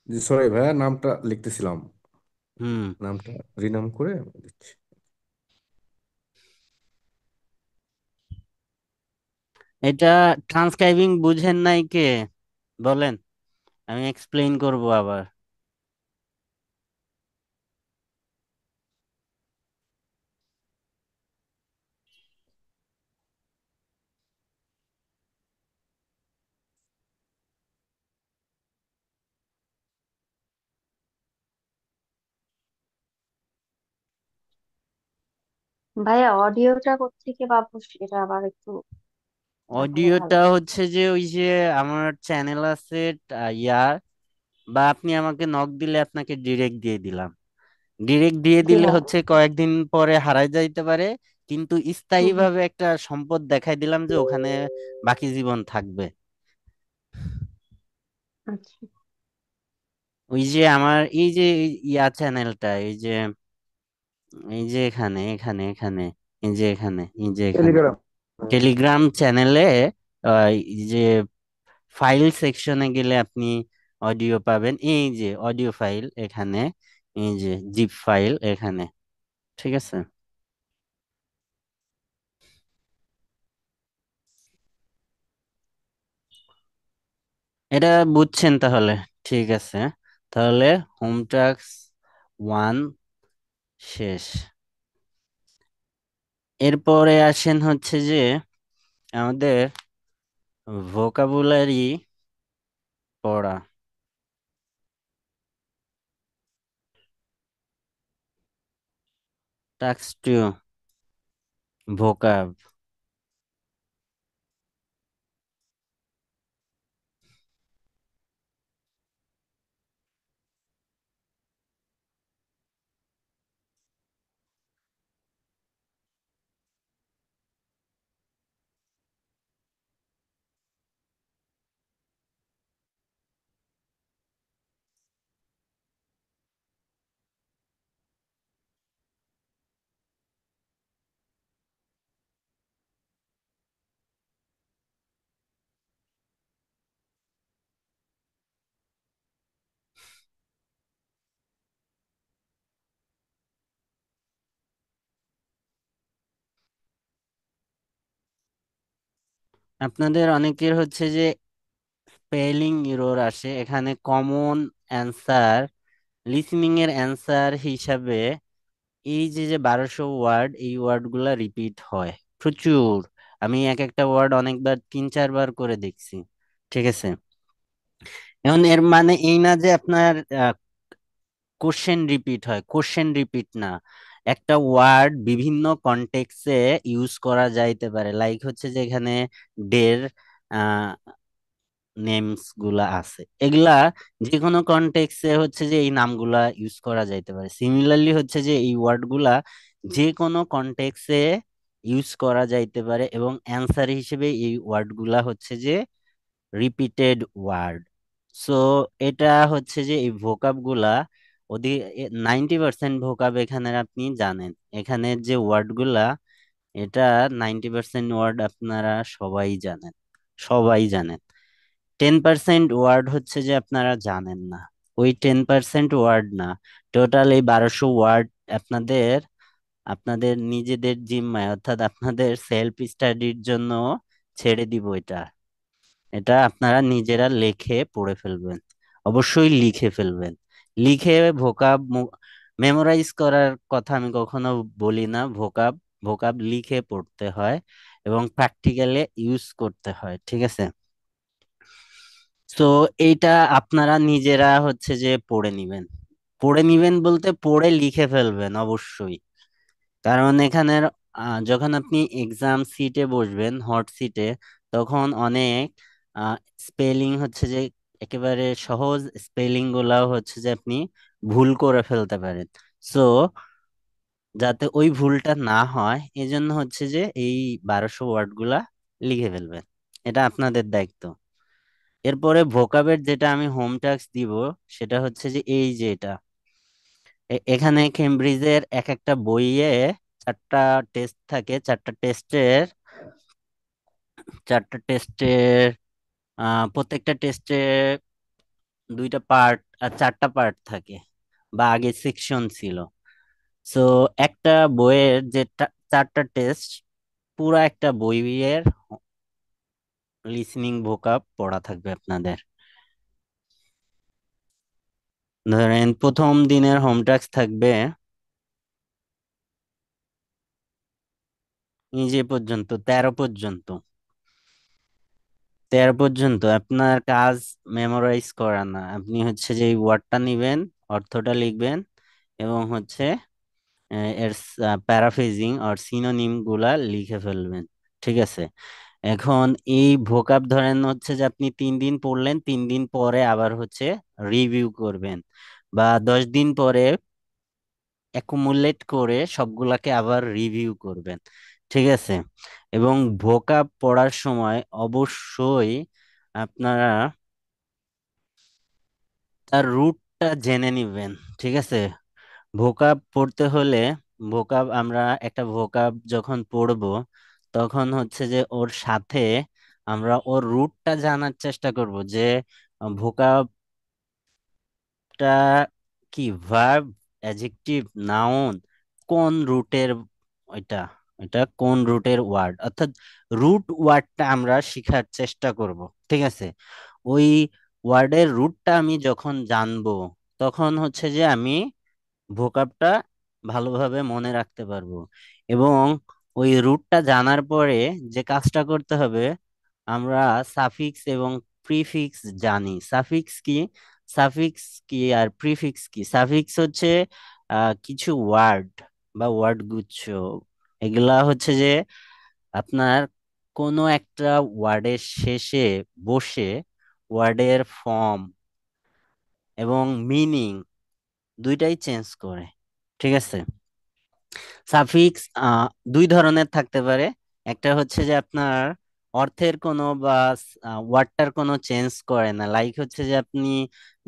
জি সরি ভাইয়া, নামটা লিখতেছিলাম। হুম। নামটা রিনাম করে দিচ্ছি। এটা ট্রান্সক্রাইবিং বুঝেন নাই কে বলেন, আমি এক্সপ্লেইন করব আবার। ভাইয়া অডিওটা কোত্থেকে পাবো এটা আবার একটু জানালে ভালো অডিওটা হয়। হচ্ছে যে ওই যে আমার চ্যানেল আছে ইয়ার, বা আপনি আমাকে নক দিলে আপনাকে ডিরেক্ট দিয়ে দিলাম। ডিরেক্ট দিয়ে জি দিলে ভাইয়া। হচ্ছে কয়েকদিন পরে হারাই যাইতে পারে, কিন্তু স্থায়ী হুম হুম। ভাবে একটা সম্পদ দেখাই দিলাম যে ওখানে বাকি জীবন থাকবে। আচ্ছা। ওই যে আমার এই যে ইয়া চ্যানেলটা, এই যে এখানে এখানে এখানে এই যে এখানে এই যে এখানে টেলিগ্রাম। টেলিগ্রাম চ্যানেলে এই যে ফাইল সেকশনে গেলে আপনি অডিও পাবেন, এই যে অডিও ফাইল এখানে, এই যে জিপ ফাইল এখানে, ঠিক আছে। এটা বুঝছেন তাহলে? ঠিক আছে, তাহলে হোম টাস্ক 1 শেষ। এরপরে আসেন হচ্ছে যে আমাদের ভোকাবুলারি পড়া। টাস্ক 2, ভোকাব। আপনাদের অনেকের হচ্ছে যে স্পেলিং এরর আসে এখানে। কমন অ্যান্সার, লিসনিং এর অ্যান্সার হিসাবে এই যে যে 1200 ওয়ার্ড, এই ওয়ার্ড গুলা রিপিট হয় প্রচুর। আমি এক একটা ওয়ার্ড অনেকবার 3-4 বার করে দেখছি, ঠিক আছে। এখন এর মানে এই না যে আপনার কোশ্চেন রিপিট হয়, কোশ্চেন রিপিট না। একটা ওয়ার্ড বিভিন্ন কনটেক্সে ইউজ করা যাইতে পারে, লাইক হচ্ছে যে এখানে ডের নেমস গুলা আছে, এগুলা যে কোনো কনটেক্সে হচ্ছে যে এই নামগুলা ইউজ করা যাইতে পারে। সিমিলারলি হচ্ছে যে এই ওয়ার্ড গুলা যে কোনো কনটেক্সে ইউজ করা যাইতে পারে, এবং অ্যান্সার হিসেবে এই ওয়ার্ড গুলা হচ্ছে যে রিপিটেড ওয়ার্ড। সো এটা হচ্ছে যে এই ভোকাব গুলা ওদি 90% ভোকাব এখানে আপনি জানেন। এখানের যে ওয়ার্ড গুলা, এটা 90% ওয়ার্ড আপনারা সবাই জানেন, সবাই জানেন। 10% ওয়ার্ড হচ্ছে যে আপনারা জানেন না। ওই 10% ওয়ার্ড না, টোটাল এই 1200 ওয়ার্ড আপনাদের আপনাদের নিজেদের জিম্মায়, অর্থাৎ আপনাদের সেলফ স্টাডির জন্য ছেড়ে দিব এটা। এটা আপনারা নিজেরা লিখে পড়ে ফেলবেন, অবশ্যই লিখে ফেলবেন। লিখে ভোকাব মেমোরাইজ করার কথা আমি কখনো বলি না। ভোকাব ভোকাব লিখে পড়তে হয় এবং প্র্যাকটিক্যালে ইউজ করতে হয়, ঠিক আছে। তো এইটা আপনারা নিজেরা হচ্ছে যে পড়ে নিবেন। পড়ে নিবেন বলতে পড়ে লিখে ফেলবেন অবশ্যই। কারণ এখানের যখন আপনি এক্সাম সিটে বসবেন, হট সিটে, তখন অনেক স্পেলিং হচ্ছে যে একেবারে সহজ স্পেলিং গুলাও হচ্ছে যে আপনি ভুল করে ফেলতে পারেন। সো যাতে ওই ভুলটা না হয়, এজন্য হচ্ছে যে এই 1200 ওয়ার্ড গুলা লিখে ফেলবেন। এটা আপনাদের দায়িত্ব। এরপরে ভোকাবের যেটা আমি হোম টাস্ক দিব, সেটা হচ্ছে যে এই যে এটা এখানে কেমব্রিজের এক একটা বইয়ে 4টা টেস্ট থাকে। 4টা টেস্টের প্রত্যেকটা টেস্টে 2টা পার্ট আর 4টা পার্ট থাকে, বা আগে সেকশন ছিল। সো একটা বইয়ের যে 4টা টেস্ট, পুরা একটা বইয়ের লিসনিং ভোকাব পড়া থাকবে আপনাদের। ধরেন প্রথম দিনের হোম টাস্ক থাকবে এই যে পর্যন্ত, 13 পর্যন্ত। 13 পর্যন্ত আপনার কাজ মেমোরাইজ করা না, আপনি হচ্ছে যে এই ওয়ার্ডটা নিবেন, অর্থটা লিখবেন, এবং হচ্ছে এর প্যারাফ্রেজিং আর সিনোনিম গুলা লিখে ফেলবেন। ঠিক আছে, এখন এই ভোকাব ধরেন হচ্ছে যে আপনি 3 দিন পড়লেন, 3 দিন পরে আবার হচ্ছে রিভিউ করবেন, বা 10 দিন পরে অ্যাকুমুলেট করে সবগুলাকে আবার রিভিউ করবেন। ঠিক আছে, এবং ভোকাব পড়ার সময় অবশ্যই আপনারা তার রুটটা জেনে নিবেন। ঠিক আছে, ভোকাব পড়তে হলে, আমরা একটা ভোকাব যখন পড়বো তখন হচ্ছে যে ওর সাথে আমরা ওর রুটটা জানার চেষ্টা করব, যে ভোকাবটা কি, ভার্ব, অ্যাডজেক্টিভ, নাউন, কোন রুটের, ওইটা ওইটা কোন রুটের ওয়ার্ড, অর্থাৎ রুট ওয়ার্ডটা আমরা শিখার চেষ্টা করব। ঠিক আছে, ওই ওয়ার্ডের রুটটা আমি যখন জানবো তখন হচ্ছে যে আমি ভোকাবটা ভালোভাবে মনে রাখতে পারবো। এবং ওই রুটটা জানার পরে যে কাজটা করতে হবে, আমরা সাফিক্স এবং প্রিফিক্স জানি। সাফিক্স কি, আর প্রিফিক্স কি? সাফিক্স হচ্ছে কিছু ওয়ার্ড বা ওয়ার্ড গুচ্ছ, এগুলা হচ্ছে যে আপনার কোনো একটা ওয়ার্ডের শেষে বসে ওয়ার্ডের ফর্ম এবং মিনিং দুইটাই চেঞ্জ করে। ঠিক আছে, সাফিক্স দুই ধরনের থাকতে পারে। একটা হচ্ছে যে আপনার অর্থের কোনো বা ওয়ার্ডটার কোনো চেঞ্জ করে না, লাইক হচ্ছে যে আপনি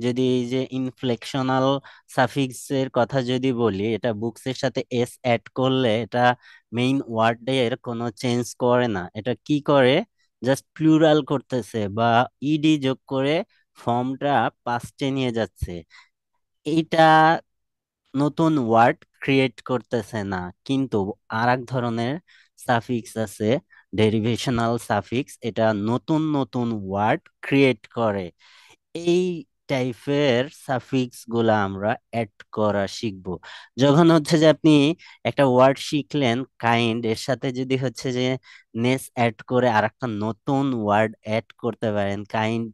যদি এই যে ইনফ্লেকশনাল সাফিক্স এর কথা যদি বলি, এটা বুকস এর সাথে এস অ্যাড করলে এটা মেইন ওয়ার্ডের কোনো চেঞ্জ করে না। এটা কি করে, জাস্ট প্লুরাল করতেছে বা ইডি যোগ করে ফর্মটা পাস্টে নিয়ে যাচ্ছে। এইটা নতুন ওয়ার্ড ক্রিয়েট করতেছে না। কিন্তু আরেক ধরনের সাফিক্স আছে, ডেরিভেশনাল সাফিক্স, এটা নতুন নতুন ওয়ার্ড ক্রিয়েট করে। এই টাইপের সাফিক্স গুলা আমরা অ্যাড করা শিখবো। যখন হচ্ছে যে আপনি একটা ওয়ার্ড শিখলেন কাইন্ড, এর সাথে যদি হচ্ছে যে নেস অ্যাড করে আরেকটা নতুন ওয়ার্ড অ্যাড করতে পারেন, কাইন্ড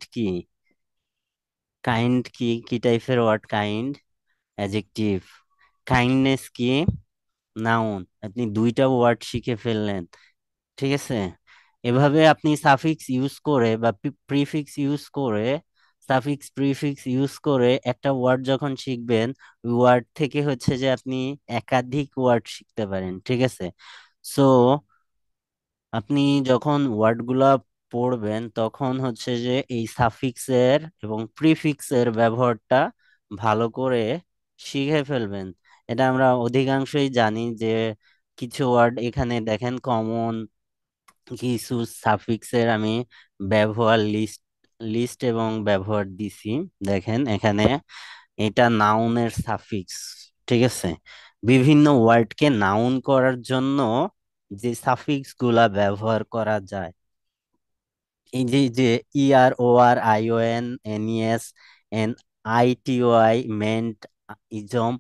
কি, কি টাইপের ওয়ার্ড কাইন্ড? অ্যাডজেক্টিভ। কাইন্ডনেস কি? নাউন। আপনি দুইটা ওয়ার্ড শিখে ফেললেন। ঠিক আছে, এভাবে আপনি সাফিক্স ইউজ করে বা প্রিফিক্স ইউজ করে, প্রিফিক্স ইউজ করে একটা ওয়ার্ড যখন শিখবেন, ওই ওয়ার্ড থেকে হচ্ছে যে আপনি একাধিক ওয়ার্ড শিখতে পারেন। ঠিক আছে, সো আপনি যখন ওয়ার্ডগুলা পড়বেন তখন হচ্ছে যে এই সাফিক্সের এবং প্রিফিক্সের ব্যবহারটা ভালো করে শিখে ফেলবেন। এটা আমরা অধিকাংশই জানি যে কিছু ওয়ার্ড এখানে দেখেন কমন কিছু সাফিক্সের আমি ব্যবহার লিস্ট এবং ব্যবহার দিছি। দেখেন এখানে এটা নাউনের সাফিক্স। ঠিক আছে, বিভিন্ন ওয়ার্ডকে নাউন করার জন্য যে সাফিক্স গুলা ব্যবহার করা যায়, এই যে ER, O R, I O N, N E S, N I T O I, ment, ism,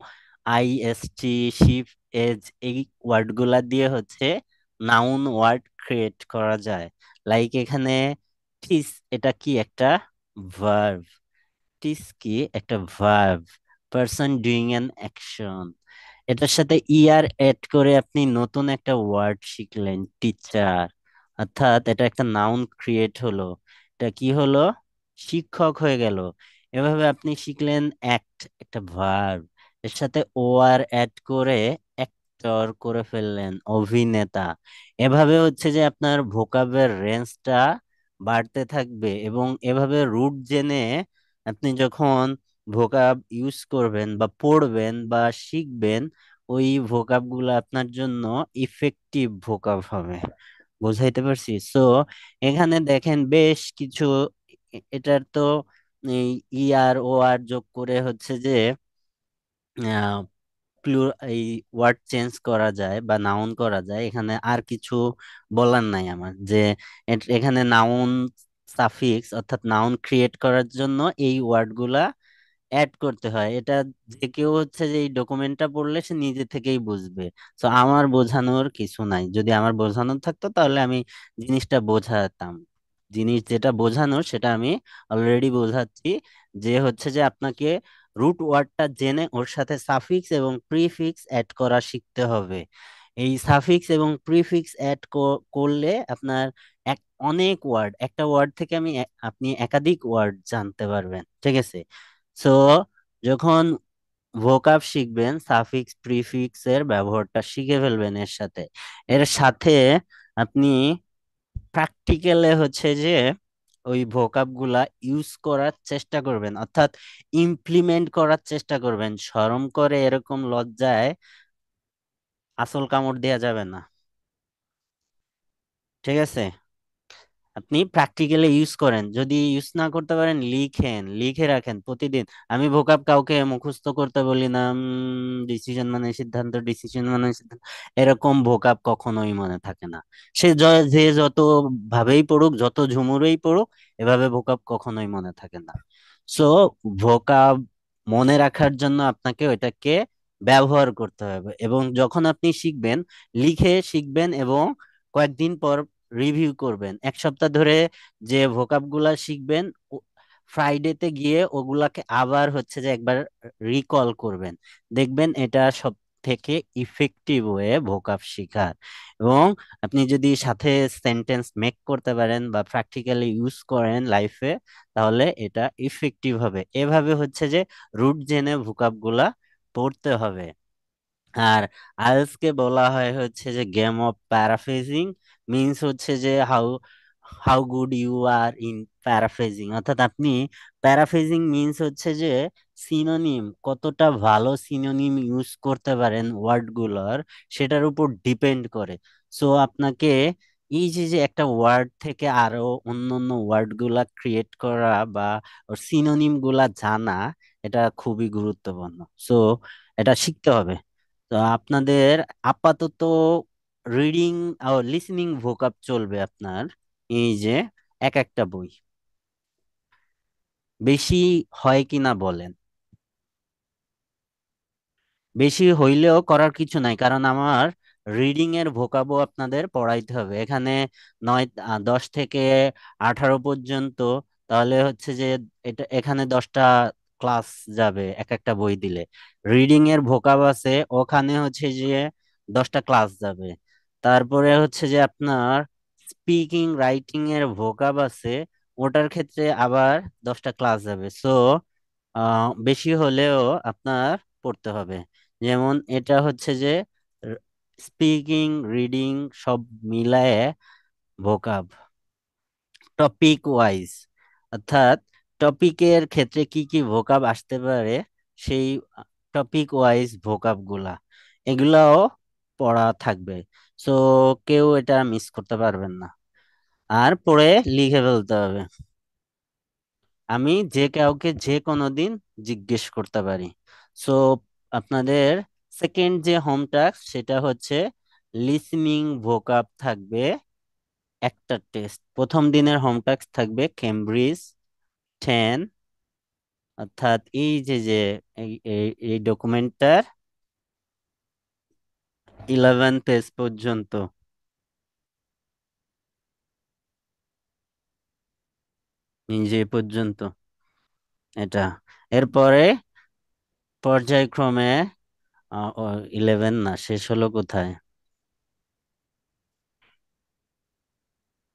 I S T, ship, age, এই ওয়ার্ড গুলা দিয়ে হচ্ছে নাউন ওয়ার্ড ক্রিয়েট করা যায়। লাইক এখানে টিস, এটা কি একটা ভার্ব। টিস কি একটা verb, person doing an action. এটার সাথে ইআর এড করে আপনি নতুন একটা ওয়ার্ড শিখলেন, টিচার, অর্থাৎ এটা একটা নাউন ক্রিয়েট হলো। এটা কি হলো, শিক্ষক হয়ে গেল। এভাবে আপনি শিখলেন অ্যাক্ট, একটা ভার্ব, এর সাথে ও আর অ্যাড করে অ্যাক্টর করে ফেললেন, অভিনেতা। এভাবে হচ্ছে যে আপনার ভোকাবের রেঞ্জটা বাড়তে থাকবে, এবং এভাবে রুট জেনে আপনি যখন ভোকাব ইউজ করবেন বা পড়বেন বা শিখবেন, ওই ভোকাব গুলো আপনার জন্য ইফেক্টিভ ভোকাব হবে। বুঝাইতে পারছি? সো এখানে দেখেন বেশ কিছু, এটার তো এই ই আর ও আর যোগ করে হচ্ছে যে এই ওয়ার্ড চেঞ্জ করা যায় বা নাউন করা যায়। এখানে আর কিছু বলার নাই আমার, যে এখানে নাউন সাফিক্স অর্থাৎ নাউন ক্রিয়েট করার জন্য এই ওয়ার্ড গুলা অ্যাড করতে হয়। এটা যে কেউ হচ্ছে যে এই ডকুমেন্টটা পড়লে সে নিজে থেকেই বুঝবে। তো আমার বোঝানোর কিছু নাই, যদি আমার বোঝানোর থাকতো তাহলে আমি জিনিসটা বোঝাতাম। জিনিস যেটা বোঝানোর সেটা আমি অলরেডি বোঝাচ্ছি, যে হচ্ছে যে আপনাকে রুট ওয়ার্ডটা জেনে ওর সাথে সাফিক্স এবং প্রিফিক্স অ্যাড করা শিখতে হবে। এই সাফিক্স এবং প্রিফিক্স অ্যাড করলে আপনার এক অনেক ওয়ার্ড, একটা ওয়ার্ড থেকে আপনি একাধিক ওয়ার্ড জানতে পারবেন, ঠিক আছে? সো যখন ভোকাব শিখবেন, সাফিক্স প্রিফিক্স এর ব্যবহারটা শিখে ফেলবেন এর সাথে আপনি প্র্যাকটিক্যালে হচ্ছে যে ওই ভোকাব গুলা ইউজ করার চেষ্টা করবেন, অর্থাৎ ইমপ্লিমেন্ট করার চেষ্টা করবেন। শরম করে এরকম লজ্জায় আসল কামড় দেওয়া যাবে না, ঠিক আছে? আপনি প্র্যাকটিক্যালি ইউজ করেন, যদি ইউজ না করতে পারেন লিখেন, লিখে রাখেন প্রতিদিন। আমি ভোকাব কাউকে মুখস্থ করতে বলি না। ডিসিশন মানে সিদ্ধান্ত, ডিসিশন মানে সিদ্ধান্ত, এরকম ভোকাব কখনোই মনে থাকে না। যে যত ভাবেই পড়ুক, যত ঝুমুরেই পড়ুক, এভাবে ভোকাব কখনোই মনে থাকে না। সো ভোকাব মনে রাখার জন্য আপনাকে ওইটাকে ব্যবহার করতে হবে, এবং যখন আপনি শিখবেন, লিখে শিখবেন এবং কয়েকদিন পর রিভিউ করবেন। এক সপ্তাহ ধরে যে ভোকাব গুলা শিখবেন, ফ্রাইডেতে গিয়ে ওগুলাকে আবার হচ্ছে যে একবার রিকল করবেন। দেখবেন এটা সব থেকে ইফেক্টিভ ওয়ে ভোকাব শিখার। এবং আপনি যদি সাথে সেন্টেন্স মেক করতে পারেন বা প্র্যাকটিক্যালি ইউজ করেন লাইফে, তাহলে এটা ইফেক্টিভ হবে। এভাবে হচ্ছে যে রুট জেনে ভোকাব গুলা পড়তে হবে। আর আইএলটিএস কে বলা হয় হচ্ছে যে গেম অফ প্যারাফ্রেজিং। মিন্স হচ্ছে যে how how good you are in paraphrasing, অর্থাৎ আপনি প্যারাফ্রেজিং মিন্স হচ্ছে যে সিনোনিম, কতটা ভালো সিনোনিম ইউজ করতে পারেন ওয়ার্ড গুলোর, সেটার উপর ডিপেন্ড করে। সো আপনাকে এই যে যে একটা ওয়ার্ড থেকে আরো অন্য অন্য ওয়ার্ড গুলা ক্রিয়েট করা বা ওর সিনোনিম গুলা জানা, এটা খুবই গুরুত্বপূর্ণ। সো এটা শিখতে হবে। তো আপনাদের আপাতত রিডিং আর লিসনিং ভোকাব চলবে আপনার, এই যে এক একটা বই। বেশি হয় কিনা বলেন? বেশি হইলেও করার কিছু নাই, কারণ আমার রিডিং এর ভোকাবও আপনাদের পড়াইতে হবে এখানে। 10 থেকে 18 পর্যন্ত। তাহলে হচ্ছে যে এটা এখানে 10টা ক্লাস যাবে এক একটা বই দিলে। রিডিং এর ভোকাব আছে, ওখানে হচ্ছে যে 10টা ক্লাস যাবে। তারপরে হচ্ছে যে আপনার স্পিকিং রাইটিং এর ভোকাব আছে, ওটার ক্ষেত্রে আবার 10টা ক্লাস যাবে। সো বেশি হলেও আপনার পড়তে হবে। যেমন এটা হচ্ছে যে স্পিকিং রিডিং সব মিলায়ে ভোকাব টপিক ওয়াইজ, অর্থাৎ টপিকের ক্ষেত্রে কি কি ভোকাব আসতে পারে, সেই টপিক ওয়াইজ ভোকাব গুলা, এগুলাও পড়া থাকবে। সো কেউ এটা মিস করতে পারবেন না, আর পড়ে লিখে ফেলতে হবে। আমি যে কাউকে যে কোনো দিন জিজ্ঞেস করতে পারি। সো আপনাদের সেকেন্ড যে হোম টাস্ক, সেটা হচ্ছে লিসনিং ভোকাব থাকবে একটা টেস্ট। প্রথম দিনের হোম টাস্ক থাকবে কেমব্রিজ 10, অর্থাৎ এই যে যে এই ডকুমেন্টটার 11 পেজ পর্যন্ত, এই যে এ পর্যন্ত এটা। এরপরে পর্যায়ক্রমে 11 না, শেষ হলো কোথায়,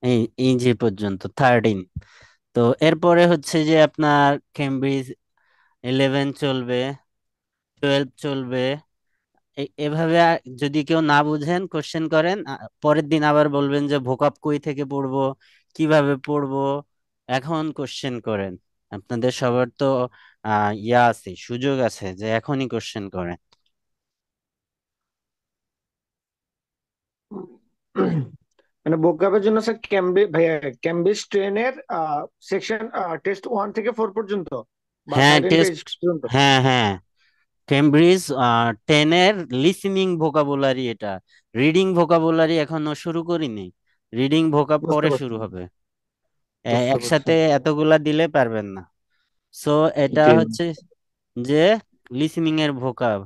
এই এই যে পর্যন্ত 13। তো এরপরে হচ্ছে যে আপনার কেমব্রিজ 11 চলবে, 12 চলবে। এভাবে যদি কেউ না বুঝেন কোশ্চেন করেন, পরের দিন আবার বলবেন যে ভোকাব কই থেকে পড়বো, কিভাবে পড়বো, এখন কোশ্চেন করেন। আপনাদের সবার তো ইয়া আছে, সুযোগ আছে যে এখনই কোশ্চেন করেন। মানে ভোকাবের জন্য স্যার ভাইয়া ক্যামব্রিজ ট্রেনের সেকশন টেস্ট 1 থেকে 4 পর্যন্ত বা হ্যাঁ 13 পেজ টেস্ট, পর্যন্ত? হ্যাঁ হ্যাঁ, কেমব্রিজ 10-এর লিসনিং ভোকাবুলারি এটা। রিডিং ভোকাবুলারি এখনো শুরু করিনি, রিডিং ভোকাব বুঝতে পরে পারছি, শুরু হবে। বুঝতে পারছি। একসাথে এতগুলা দিলে পারবেন না। সো এটা জি। হচ্ছে যে লিসনিং এর ভোকাব,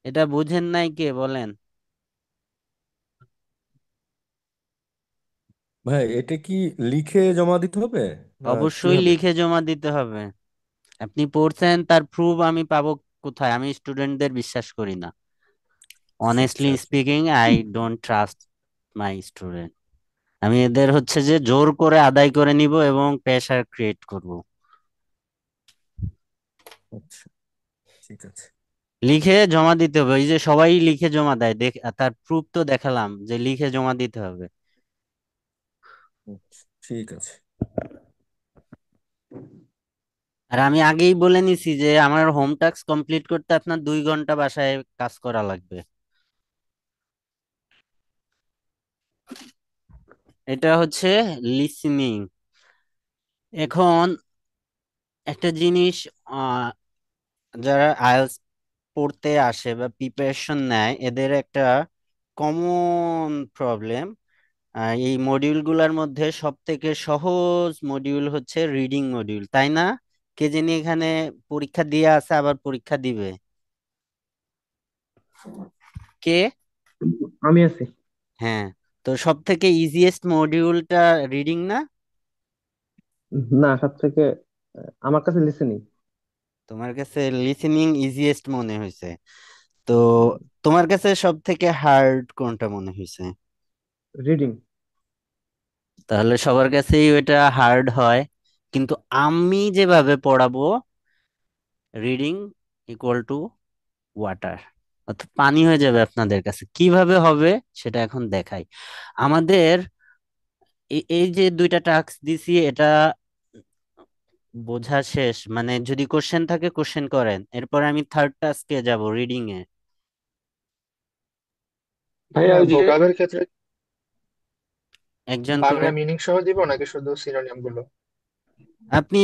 এটা বুঝেন নাই কে বলেন? ভাই এটা কি লিখে জমা দিতে হবে না অবশ্যই কিভাবে? লিখে জমা দিতে হবে। আপনি পড়ছেন তার প্রুফ আমি পাবো কোথায়? আমি স্টুডেন্টদের বিশ্বাস করি না। আচ্ছা অনেস্টলি আচ্ছা speaking, I don't trust my student. আমি এদের হচ্ছে যে জোর করে আদায় করে নিব এবং প্রেশার ক্রিয়েট করব। আচ্ছা ঠিক আছে। লিখে জমা দিতে হবে, এই যে সবাই লিখে জমা দেয়, দেখ তার প্রুফ তো দেখালাম যে লিখে জমা দিতে হবে। আচ্ছা, ঠিক আছে। আর আমি আগেই বলে নিছি যে আমার হোম টাস্ক কমপ্লিট করতে আপনার 2 ঘন্টা বাসায় কাজ করা লাগবে। এটা হচ্ছে লিসনিং। এখন একটা জিনিস, আহ, যারা আইএলটিএস পড়তে আসে বা প্রিপারেশন নেয় এদের একটা কমন প্রবলেম, এই মডিউলগুলোর মধ্যে সব থেকে সহজ মডিউল হচ্ছে রিডিং মডিউল, তাই না? কে জানি এখানে পরীক্ষা দিয়ে আছে আবার পরীক্ষা দিবে? কে? আমি আছি। হ্যাঁ। তো সব থেকে ইজিয়েস্ট মডিউলটা রিডিং না? না, সব থেকে আমার কাছে লিসেনিং। তোমার কাছে লিসেনিং ইজিয়েস্ট মনে হয়েছে? তো তোমার কাছে সব থেকে হার্ড কোনটা মনে হয়েছে? রিডিং। তাহলে সবার কাছেই ওইটা হার্ড হয়, কিন্তু আমি যেভাবে পড়াবো, রিডিং ইকুয়াল টু ওয়াটার, অর্থাৎ পানি হয়ে যাবে আপনাদের কাছে। কিভাবে হবে সেটা এখন দেখাই। আমাদের এই যে 2টা টাস্ক দিছি, এটা বোঝা শেষ মানে যদি কোশ্চেন থাকে কোশ্চেন করেন, এরপর আমি থার্ড টাস্কে যাব, রিডিং এ। ভাইয়া ওই যে ভোকাবের ক্ষেত্রে একজন করে। বাংলা মিনিং সহ দিব নাকি শুধু সিনোনিম গুলো? আপনি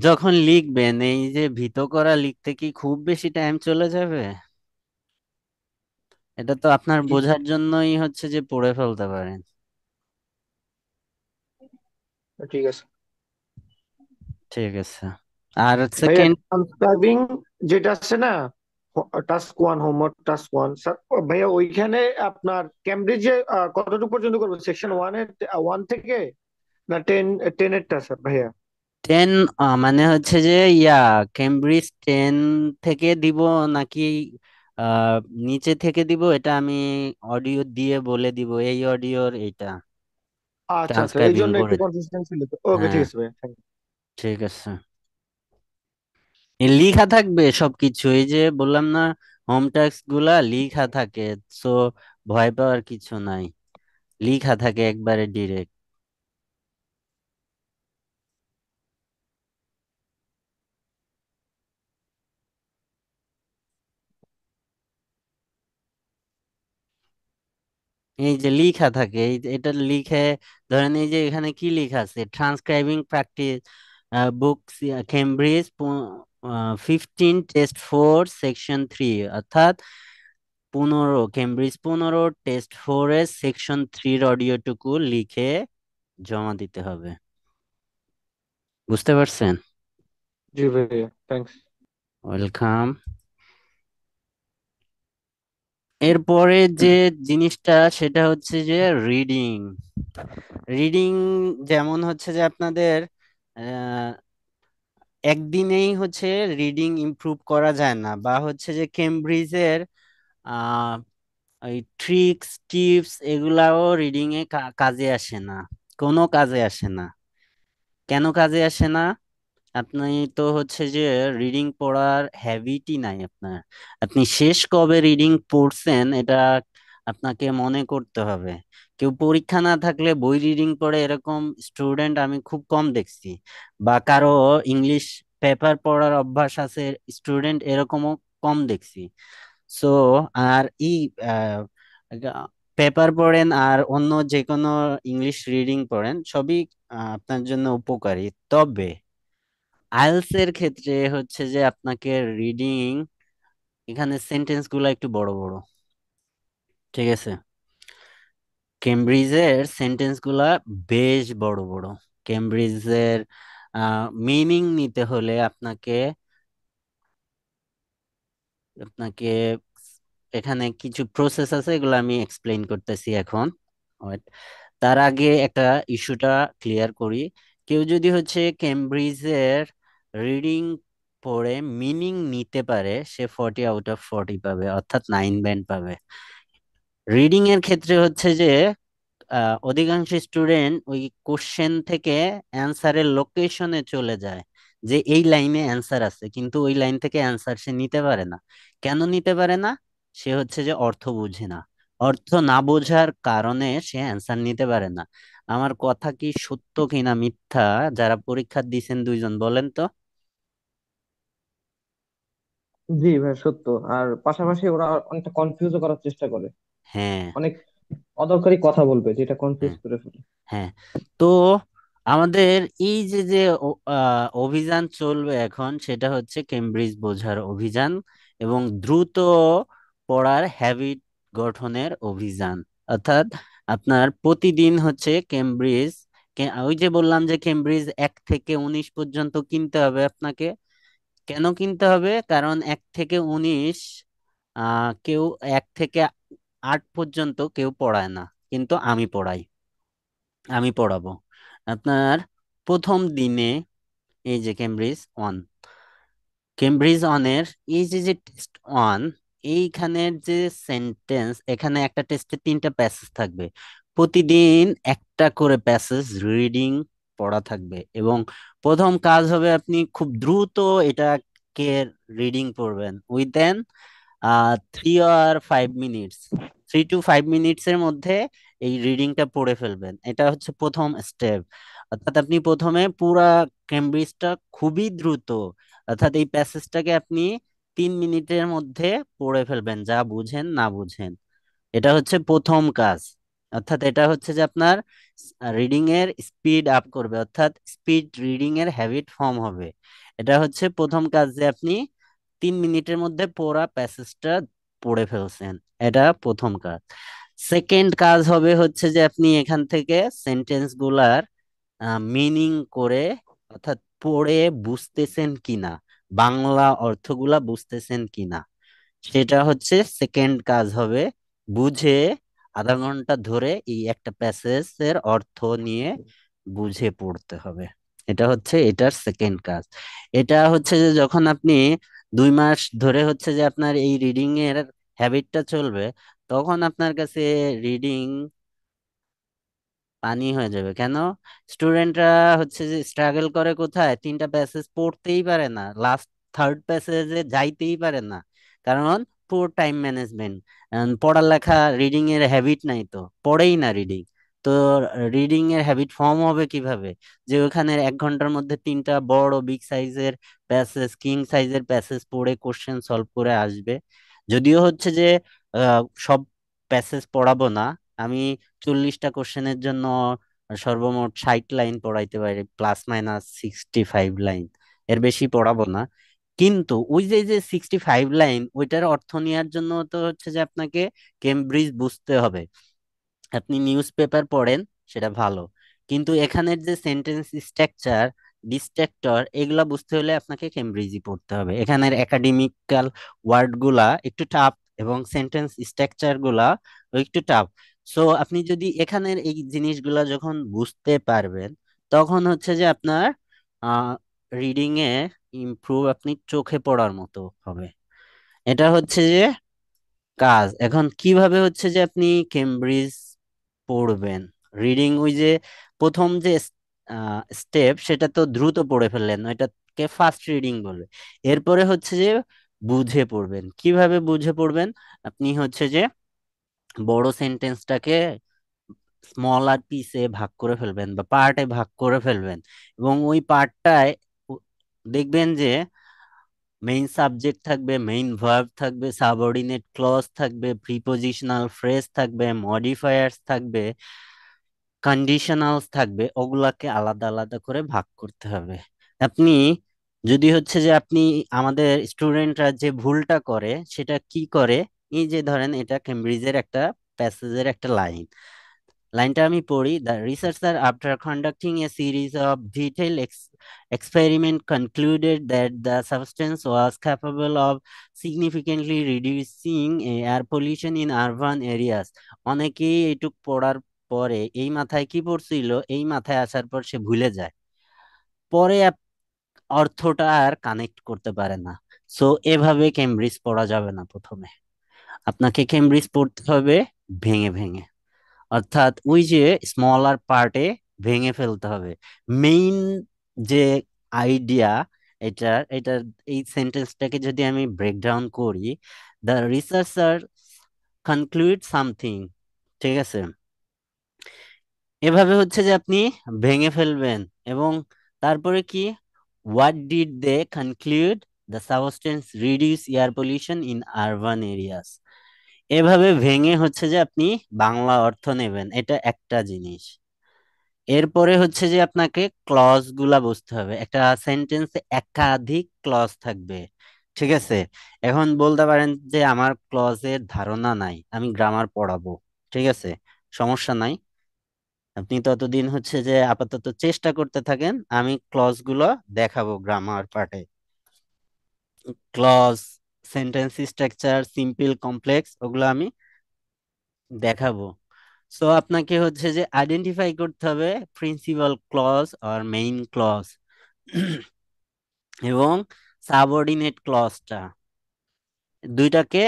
যখন লিখবেন, এই যে ভীত করা লিখতে কি খুব বেশি টাইম চলে যাবে? এটা তো আপনার বোঝার জন্যই হচ্ছে যে পড়ে ফেলতে পারেন। ঠিক আছে। ঠিক আছে। আর ভাইয়া সেকেন্ড, ট্রান্সক্রাইবিং যেটা আছে না, task one, homework task one, ভাইয়া ওইখানে আপনার ক্যামব্রিজে কতটুকু পর্যন্ত করবো? সেকশন ওয়ান থেকে না টেনেরটা স্যার ভাইয়া? 10, মানে হচ্ছে যে কেমব্রিজ 10 থেকে দিব নাকি আহ নিচে থেকে দিব, এটা আমি অডিও দিয়ে বলে দিব, এই অডিওর এইটা আচ্ছা আচ্ছা, এই ট্রান্সক্রাইবিং জন্য একটু করে। কনসিস্টেন্সি ছিল। ওকে, হ্যাঁ, ঠিক আছে ভাইয়া, thank you. ঠিক আছে। এই লিখা থাকবে সবকিছু, এই যে বললাম না, হোম টাস্ক গুলা লিখা থাকে। সো ভয় পাওয়ার কিছু নাই, লিখা থাকে একবারে ডিরেক্ট। এই যে লিখা থাকে, এটা লিখে, ধরেন এই যে এখানে কি লিখা আছে, transcribing practice books Cambridge 15 test 4 section 3, অর্থাৎ 15 কেমব্রিজ 15 টেস্ট 4 এর সেকশন 3 অডিওটুকু লিখে জমা দিতে হবে। বুঝতে পারছেন? জি ভাইয়া, থ্যাঙ্কস। ওয়েলকাম। এরপরে যে জিনিসটা সেটা হচ্ছে যে রিডিং। রিডিং যেমন হচ্ছে যে আপনাদের একদিনেই হচ্ছে রিডিং ইমপ্রুভ করা যায় না, বা হচ্ছে যে কেমব্রিজের আহ ওই ট্রিক্স টিপস এগুলাও রিডিং এ কাজে আসে না, কোনো কাজে আসে না। কেন কাজে আসে না? আপনি তো হচ্ছে যে রিডিং পড়ার হ্যাবিটই নাই আপনার। আপনি শেষ কবে রিডিং পড়ছেন এটা আপনাকে মনে করতে হবে। কেউ পরীক্ষা না থাকলে বই রিডিং পড়ে এরকম স্টুডেন্ট আমি খুব কম দেখছি, বা কারো ইংলিশ পেপার পড়ার অভ্যাস আছে স্টুডেন্ট এরকমও কম দেখছি। সো আর পেপার পড়েন আর অন্য যে কোনো ইংলিশ রিডিং পড়েন, সবই আপনার জন্য উপকারী। তবে আইএলটিএস এর ক্ষেত্রে হচ্ছে যে আপনাকে রিডিং, এখানে সেন্টেন্স গুলা একটু বড় বড়, ঠিক আছে? কেমব্রিজের সেন্টেন্স গুলা বেশ বড় বড়। কেমব্রিজের মিনিং নিতে হলে আপনাকে আপনাকে এখানে কিছু প্রসেস আছে, এগুলো আমি এক্সপ্লেইন করতেছি এখন। Wait, তার আগে একটা ইস্যুটা ক্লিয়ার করি। কেউ যদি হচ্ছে কেমব্রিজের রিডিং পড়ে মিনিং নিতে পারে সে 40 আউট অফ 40 পাবে, অর্থাৎ 9 ব্যান্ড পাবে। রিডিং এর ক্ষেত্রে হচ্ছে যে অধিকাংশ স্টুডেন্ট ওই কোশ্চেন থেকে অ্যান্সারের লোকেশনে চলে যায়, যে এই লাইনে অ্যান্সার আছে, কিন্তু ওই লাইন থেকে অ্যান্সার সে নিতে পারে না। কেন নিতে পারে না? সে হচ্ছে যে অর্থ বুঝে না। অর্থ না বোঝার কারণে সে অ্যান্সার নিতে পারে না। আমার কথা কি সত্য কিনা মিথ্যা, যারা পরীক্ষা দিয়েছেন দুইজন বলেন তো। জি ভাই সত্য। আর পাশাপাশি ওরা অনেকটা কনফিউজও করার চেষ্টা করে, হ্যাঁ। অনেক অদরকারি কথা বলবে যেটা কনফিউজ হ্যাঁ। করে ফেলে। হ্যাঁ। তো আমাদের এই যে যে অভিযান চলবে এখন, সেটা হচ্ছে কেমব্রিজ বোঝার অভিযান এবং দ্রুত পড়ার হ্যাবিট গঠনের অভিযান। অর্থাৎ আপনার প্রতিদিন হচ্ছে কেমব্রিজ, ওই যে বললাম যে কেমব্রিজ 1 থেকে 19 পর্যন্ত কিনতে হবে আপনাকে। কেন কিনতে হবে? কারণ 1 থেকে 19 কেউ 1 থেকে 8 পর্যন্ত কেউ পড়ায় না, কিন্তু আমি পড়াই, আমি পড়াবো আপনার প্রথম দিনে। এই যে কেমব্রিজ অনের এই যে যে টেস্ট ওয়ান, এইখানের যে সেন্টেন্স, এখানে একটা টেস্টে 3টা প্যাসেজ থাকবে। প্রতিদিন একটা করে প্যাসেজ রিডিং পড়া থাকবে, এবং প্রথম কাজ হবে আপনি খুব দ্রুত এটাকে রিডিং পড়বেন within 3 or 5 minutes, 3 to 5 minutes এর মধ্যে এই রিডিংটা পড়ে ফেলবেন। এটা হচ্ছে প্রথম স্টেপ। অর্থাৎ আপনি প্রথমে পুরা কেমব্রিজটা খুবই দ্রুত, অর্থাৎ এই প্যাসেজটাকে আপনি 3 মিনিটের মধ্যে পড়ে ফেলবেন, যা বুঝেন না বুঝেন। এটা হচ্ছে প্রথম কাজ। অর্থাৎ এটা হচ্ছে যে আপনার রিডিং এর স্পিড আপ করবে, অর্থাৎ স্পিড রিডিং এর হ্যাবিট ফর্ম হবে। এটা হচ্ছে প্রথম কাজ, যে আপনি 3 মিনিটের মধ্যে পুরা প্যাসেজটা পড়ে ফেলছেন। এটা প্রথম কাজ। সেকেন্ড কাজ হবে হচ্ছে যে আপনি এখান থেকে সেন্টেন্স গুলার মিনিং করে, অর্থাৎ পড়ে বুঝতেছেন কিনা, বাংলা অর্থগুলা বুঝতেছেন কিনা, সেটা হচ্ছে সেকেন্ড কাজ হবে। বুঝে আধা ঘন্টা ধরে এই একটা প্যাসেজের অর্থ নিয়ে বুঝে পড়তে হবে। এটা হচ্ছে এটার সেকেন্ড কাজ। এটা হচ্ছে যে যখন আপনি 2 মাস ধরে হচ্ছে যে আপনার এই রিডিং এর হ্যাবিটটা চলবে, তখন আপনার কাছে রিডিং পানি হয়ে যাবে। কেন? স্টুডেন্টরা হচ্ছে যে স্ট্রাগল করে কোথায়, 3টা প্যাসেজ পড়তেই পারে না, লাস্ট থার্ড প্যাসেজে যাইতেই পারে না। কারণ পুর টাইম ম্যানেজমেন্ট, পড়ালেখা রিডিং এর হ্যাবিট নাই, তো পড়েই না রিডিং। তো রিডিং এর হ্যাবিট ফর্ম হবে কিভাবে? যে ওখানে 1 ঘন্টার মধ্যে 3টা বড় বিগ সাইজের প্যাসেজ, কিং সাইজের প্যাসেজ পড়ে কোশ্চেন সলভ করে আসবে। যদিও হচ্ছে যে সব প্যাসেজ পড়াবো না, আমি 40টা কোশ্চেনের জন্য সর্বমোট 60 লাইন পড়াইতে পারি, +- 65 লাইন, এর বেশি পড়াবো না। কিন্তু ওই যে যে 65 লাইন, ওইটার অর্থ নেওয়ার জন্য তো হচ্ছে যে আপনাকে কেমব্রিজ বুঝতে হবে। আপনি নিউজ পেপার পড়েন, সেটা ভালো, কিন্তু এখানের যে সেন্টেন্স স্ট্রাকচার, ডিস্ট্রাক্টর, এগুলা বুঝতে হলে আপনাকে কেমব্রিজই পড়তে হবে। এখানের একাডেমিক্যাল ওয়ার্ড গুলা একটু টাফ, এবং সেন্টেন্স স্ট্রাকচার গুলা একটু টাফ। সো আপনি যদি এখানের এই জিনিসগুলা যখন বুঝতে পারবেন, তখন হচ্ছে যে আপনার রিডিং এ ইমপ্রুভ আপনি চোখে পড়ার মতো হবে। এটা হচ্ছে যে কাজ। এখন কিভাবে হচ্ছে যে আপনি কেমব্রিজ পড়বেন? রিডিং, ওই যে প্রথম যে স্টেপ, সেটা তো দ্রুত পড়ে ফেললেন, এটাকে ফাস্ট রিডিং বলে। এরপরে হচ্ছে যে বুঝে পড়বেন। কিভাবে বুঝে পড়বেন? আপনি হচ্ছে যে বড় সেন্টেন্সটাকে স্মলার পিসে ভাগ করে ফেলবেন বা পার্টে ভাগ করে ফেলবেন, এবং ওই পার্টটায় দেখবেন যে মেইন সাবজেক্ট থাকবে, মেইন ভার্ব থাকবে, সাবঅর্ডিনেট ক্লজ থাকবে, প্রিপোজিশনাল ফ্রেজ থাকবে, মডিফায়ার্স থাকবে, কন্ডিশনালস থাকবে। ওগুলাকে আলাদা আলাদা করে ভাগ করতে হবে। আপনি যদি হচ্ছে যে আপনি, আমাদের স্টুডেন্টরা যে ভুলটা করে সেটা কি করে, এই যে ধরেন এটা কেমব্রিজের একটা প্যাসেজের একটা লাইন, লাইনটা আমি পড়ি: the researcher after conducting a series of detail experiment concluded that the substance was capable of significantly reducing air pollution in urban areas. অনেকেই এইটুক পড়ার পরে এই মাথায় কি পড়ছিল, এই মাথায় আসার পর সে ভুলে যায়। পরে অর্থটা আর কানেক্ট করতে পারে না। সো এভাবে কেমব্রিজ পড়া যাবে না। প্রথমে আপনাকে কেমব্রিজ পড়তে হবে ভেঙে ভেঙে, অর্থাৎ ওই যে স্মলার পার্টে ভেঙে ফেলতে হবে। মেইন যে আইডিয়া, এটা এই সেন্টেন্সটাকে যদি আমি ব্রেকডাউন করি, দ্য রিসার্চার কনক্লুড সামথিং, ঠিক আছে, এভাবে হচ্ছে যে আপনি ভেঙে ফেলবেন। এবং তারপরে কি, what did they conclude, the substance reduce air pollution in urban areas. এভাবে ভেঙে হচ্ছে যে আপনি বাংলা অর্থ নেবেন, এটা একটা জিনিস। এরপরে হচ্ছে যে আপনাকে ক্লজ গুলা বুঝতে হবে। একটা সেন্টেন্সে একাধিক ক্লজ থাকবে, ঠিক আছে। এখন বলতে পারেন যে আমার ক্লজের ধারণা নাই, আমি গ্রামার পড়াবো, ঠিক আছে, সমস্যা নাই। আপনি ততদিন হচ্ছে যে আপাতত চেষ্টা করতে থাকেন, আমি ক্লজ গুলো দেখাবো গ্রামার পার্টে। Clause, sentence structure, simple, complex, ওগুলো আমি দেখাবো। সো আপনাকে হচ্ছে যে আইডেন্টিফাই করতে হবে প্রিন্সিপাল ক্লজ আর মেইন ক্লজ এবং সাবঅর্ডিনেট ক্লজটা, দুইটাকে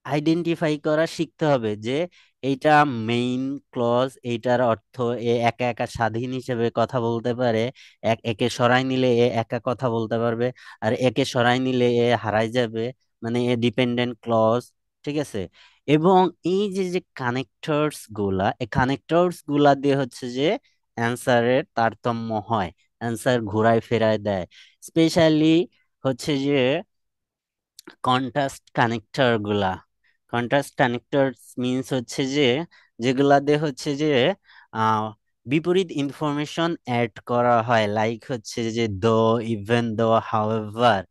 আইডেন্টিফাই করা শিখতে হবে যে এইটা মেইন ক্লজ, এইটার অর্থ এ একা একা স্বাধীন হিসেবে কথা বলতে পারে, একে সরাই নিলে এ একা কথা বলতে পারবে, আর একে সরাই নিলে এ হারাই যাবে, মানে এ ডিপেন্ডেন্ট ক্লজ, ঠিক আছে। এবং এই যে যে কানেক্টরস গুলা, এই কানেক্টরস গুলা দিয়ে হচ্ছে যে অ্যান্সারের তারতম্য হয়, অ্যান্সার ঘুরায় ফেরায় দেয়। স্পেশালি হচ্ছে যে কন্ট্রাস্ট কানেক্টর গুলা। কন্ট্রাস্ট কানেক্টর মিনস হচ্ছে যে যেগুলা দিয়ে হচ্ছে যে আহ বিপরীত ইনফরমেশন অ্যাড করা হয়, লাইক হচ্ছে যে দো, ইভেন দো, হাউএভার।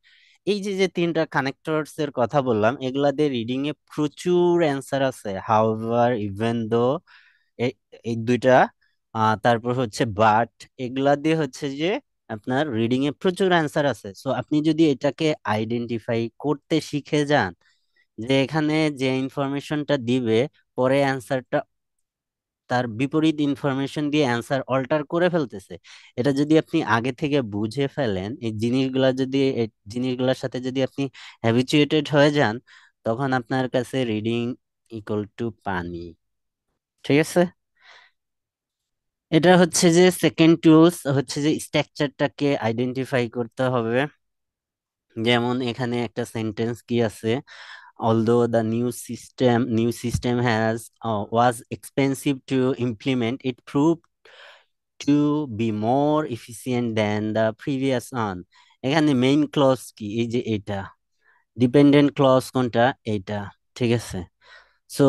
এই যে যে তিনটা কানেক্টরস এর কথা বললাম, এগুলা দিয়ে রিডিং এ প্রচুর অ্যান্সার আছে। হাউএভার, ইভেন দো, এই এই দুইটা, তারপর হচ্ছে বাট, এগুলা দিয়ে হচ্ছে যে আপনার রিডিং এ প্রচুর অ্যান্সার আছে। সো আপনি যদি এটাকে আইডেন্টিফাই করতে শিখে যান যে এখানে যে ইনফরমেশনটা দিবে, পরে অ্যান্সারটা তার বিপরীত ইনফরমেশন দিয়ে অ্যান্সার অল্টার করে ফেলতেছে, এটা যদি আপনি আগে থেকে বুঝে ফেলেন, এই জিনিসগুলা যদি, এই জিনিসগুলোর সাথে যদি আপনি হ্যাবিচুয়েটেড হয়ে যান, তখন আপনার কাছে রিডিং ইকুয়াল টু পানি, ঠিক আছে। এটা হচ্ছে যে সেকেন্ড টুলস, হচ্ছে যে স্ট্রাকচারটাকে আইডেন্টিফাই করতে হবে। যেমন এখানে একটা সেন্টেন্স কি আছে, although the new system has was expensive to implement, it proved to be more efficient than the previous one. এখানে মেইন ক্লজ কি, এই যে এটা, ডিপেন্ডেন্ট ক্লজ কোনটা, এইটা, ঠিক আছে। সো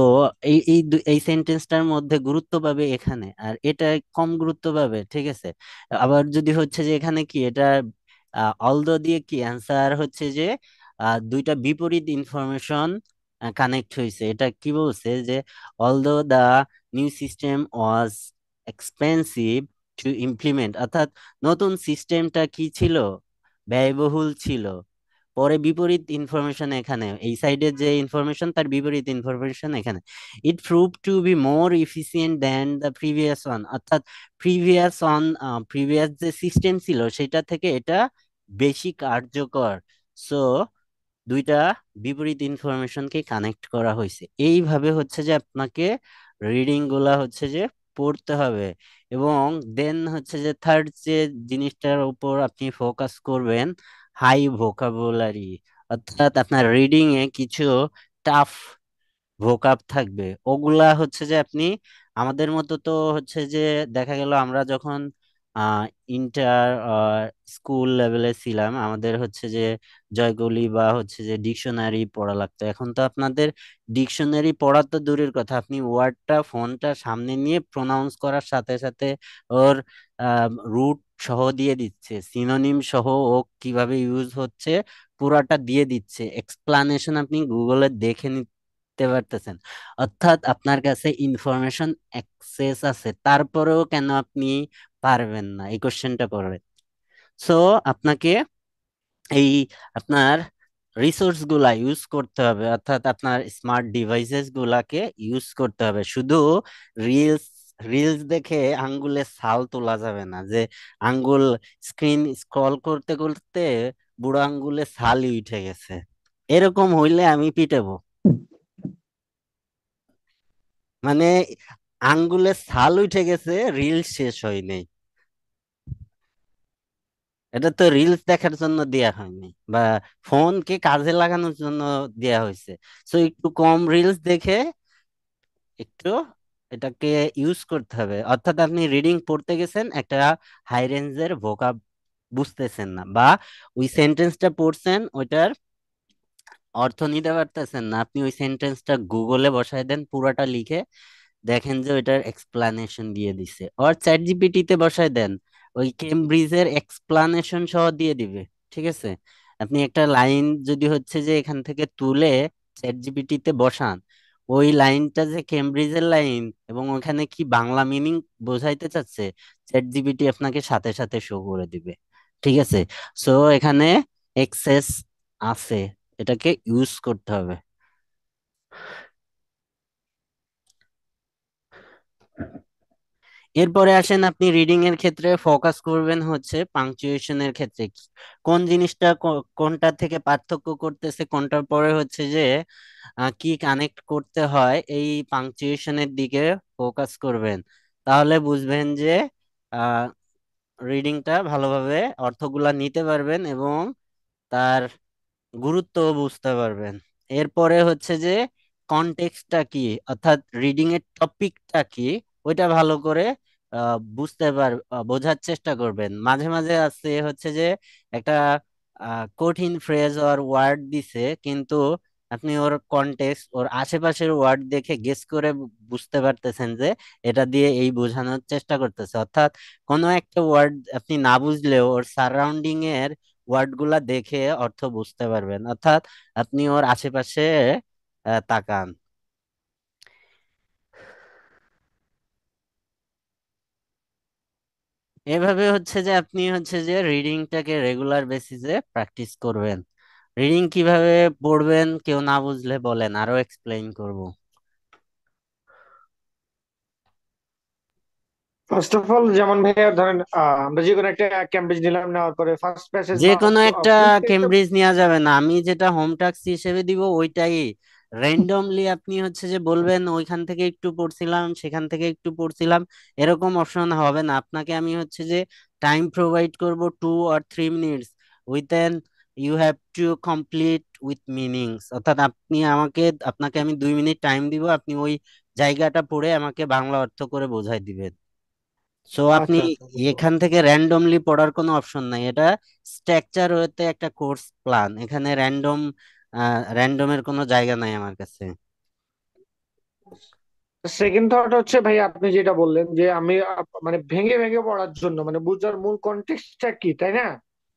এই সেন্টেন্সটার মধ্যে গুরুত্ব পাবে এখানে, আর এটা কম গুরুত্ব পাবে, ঠিক আছে। আবার যদি হচ্ছে যে এখানে কি, এটা অলদো দিয়ে কি অ্যান্সার হচ্ছে যে দুইটা বিপরীত ইনফরমেশন কানেক্ট হয়েছে। এটা কি বলছে যে although the new system was expensive to implement, অর্থাৎ নতুন সিস্টেমটা কি ছিল, ব্যয়বহুল ছিল। পরে বিপরীত ইনফরমেশন এখানে, এই সাইডে যে ইনফরমেশন তার বিপরীত ইনফরমেশন এখানে, it prove to be more efficient than the previous one, অর্থাৎ প্রিভিয়াস যে সিস্টেম ছিল সেটা থেকে এটা বেশি কার্যকর। সো দুইটা বিপরীত ইনফরমেশনকে কানেক্ট করা হয়েছে। এইভাবে হচ্ছে যে আপনাকে রিডিং গুলা হচ্ছে যে পড়তে হবে। এবং দেন হচ্ছে যে থার্ড যে জিনিসটার উপর আপনি ফোকাস করবেন, হাই ভোকাবুলারি, অর্থাৎ আপনার রিডিং এ কিছু টাফ ভোকাব থাকবে, ওগুলা হচ্ছে যে আপনি, আমাদের মতো তো হচ্ছে যে দেখা গেল আমরা যখন আহ ইন্টার স্কুল লেভেলে ছিলাম, আমাদের হচ্ছে যে জয়গলি বা হচ্ছে যে ডিকশনারি পড়া লাগতো। এখন তো আপনাদের ডিকশনারি পড়া তো দূরের কথা, আপনি ওয়ার্ডটা ফোনটা সামনে নিয়ে প্রোনাউন্স করার সাথে সাথে ওর রুট সহ দিয়ে দিচ্ছে, সিনোনিম সহ ও কিভাবে ইউজ হচ্ছে পুরাটা দিয়ে দিচ্ছে, এক্সপ্লানেশন আপনি গুগলে দেখে নিতে পারতেছেন। অর্থাৎ আপনার কাছে ইনফরমেশন অ্যাক্সেস আছে, তারপরেও কেন আপনি পারবেন না, এই কোশ্চেনটা করবেন। সো আপনাকে এই আপনার রিসোর্স গুলা ইউজ করতে হবে, অর্থাৎ আপনার স্মার্ট ডিভাইসেস গুলাকে ইউজ করতে হবে। শুধু রিলস রিলস দেখে আঙ্গুলে ছাল তোলা যাবে না, যে আঙ্গুল স্ক্রিন স্ক্রল করতে করতে বুড়ো আঙ্গুলে ছালই উঠে গেছে, এরকম হইলে আমি পিটাবো। মানে আঙ্গুলে ছাল উঠে গেছে, রিল শেষ হয় নাই। এটা তো রিলস দেখার জন্য দেয়া হয়নি, বা ফোনকে কাজে লাগানোর জন্য দেয়া হয়েছে। সো একটু কম রিলস দেখে একটু এটাকে ইউজ করতে হবে। অর্থাৎ আপনি রিডিং পড়তে গেছেন, একটা হাই রেঞ্জের ভোকাব বুঝতেছেন না, বা ওই সেন্টেন্সটা পড়ছেন, ওইটার অর্থ নিতে পারতেছেন না, আপনি ওই সেন্টেন্সটা গুগলে বসায় দেন, পুরাটা লিখে দেখেন যে ওইটার এক্সপ্লানেশন দিয়ে দিছে, আর চ্যাট জিপিটি তে বসায় দেন, ওই কেমব্রিজের এক্সপ্লানেশন সহ দিয়ে দিবে। ঠিক আছে, আপনি একটা লাইন যদি হচ্ছে যে এখান থেকে তুলে চ্যাট জিপিটি তে বসান, ওই লাইনটা যে কেমব্রিজের লাইন এবং ওখানে কি বাংলা মিনিং বোঝাইতে চাচ্ছে, চ্যাট জিপিটি আপনাকে সাথে সাথে শো করে দিবে। ঠিক আছে, সো এখানে এক্সেস আছে, এটাকে ইউজ করতে হবে। এরপরে আসেন, আপনি রিডিং এর ক্ষেত্রে ফোকাস করবেন হচ্ছে পাংচুয়েশনের ক্ষেত্রে, কোন জিনিসটা কোনটা থেকে পার্থক্য করতেছে, কোনটার পরে হচ্ছে যে কি কানেক্ট করতে হয়, এই পাংচুয়েশনের দিকে ফোকাস করবেন। তাহলে বুঝবেন যে রিডিংটা ভালোভাবে অর্থগুলা নিতে পারবেন এবং তার গুরুত্ব বুঝতে পারবেন। এরপরে হচ্ছে যে কনটেক্সটটা কি, অর্থাৎ রিডিং এর টপিকটা কি, ওইটা ভালো করে বোঝার চেষ্টা করবেন। মাঝে মাঝে আছে হচ্ছে যে একটা কঠিন ফ্রেজ আর ওয়ার্ড দিছে, কিন্তু আপনি ওর কনটেক্সট, ওর আশেপাশের ওয়ার্ড দেখে গেস করে বুঝতে পারতেছেন যে এটা দিয়ে এই বোঝানোর চেষ্টা করতেছে। অর্থাৎ কোনো একটা ওয়ার্ড আপনি না বুঝলেও ওর সারাউন্ডিং এর ওয়ার্ড গুলা দেখে অর্থ বুঝতে পারবেন। অর্থাৎ আপনি ওর আশেপাশে তাকান। এভাবে হচ্ছে যে আপনি হচ্ছে যে রিডিংটাকে রেগুলার বেসিসে প্র্যাকটিস করবেন। রিডিং কিভাবে পড়বেন কেউ না বুঝলে বলেন, আরো এক্সপ্লেইন করব। ফার্স্ট অফ অল যেমন ভাইয়া ধরেন আমরা যে কোনো একটা ক্যাম্ব্রিজ নিলাম, নেওয়ার পরে ফার্স্ট প্যাসেজ যে বা কোনো একটা ফুল পেজটা। কেমব্রিজ নেওয়া যাবে না, আমি যেটা হোম টাস্ক হিসেবে দিব ওইটাই র্যান্ডমলি আপনি হচ্ছে যে বলবেন ওইখান থেকে একটু পড়ছিলাম, সেখান থেকে একটু পড়ছিলাম, এরকম অপশন হবে না। আপনাকে আমি হচ্ছে যে টাইম প্রোভাইড করব 2 or 3 minutes, within you have to complete with meanings. অর্থাৎ আপনাকে আমি 2 মিনিট টাইম দিব, আপনি ওই জায়গাটা পড়ে আমাকে বাংলা অর্থ করে বোঝাই দিবেন। সো আপনি আচ্ছা আচ্ছা, বুঝতে এখান পারছি। থেকে র্যান্ডমলি পড়ার কোনো অপশন নাই, এটা স্ট্রাকচার হতে একটা কোর্স প্ল্যান, এখানে র্যান্ডমের কোনো জায়গা নাই আমার কাছে। সেকেন্ড থট হচ্ছে ভাই, আপনি যেটা বললেন যে আমি মানে ভেঙে ভেঙে পড়ার জন্য, মানে বুঝার মূল কনটেক্সটটা কি, তাই না?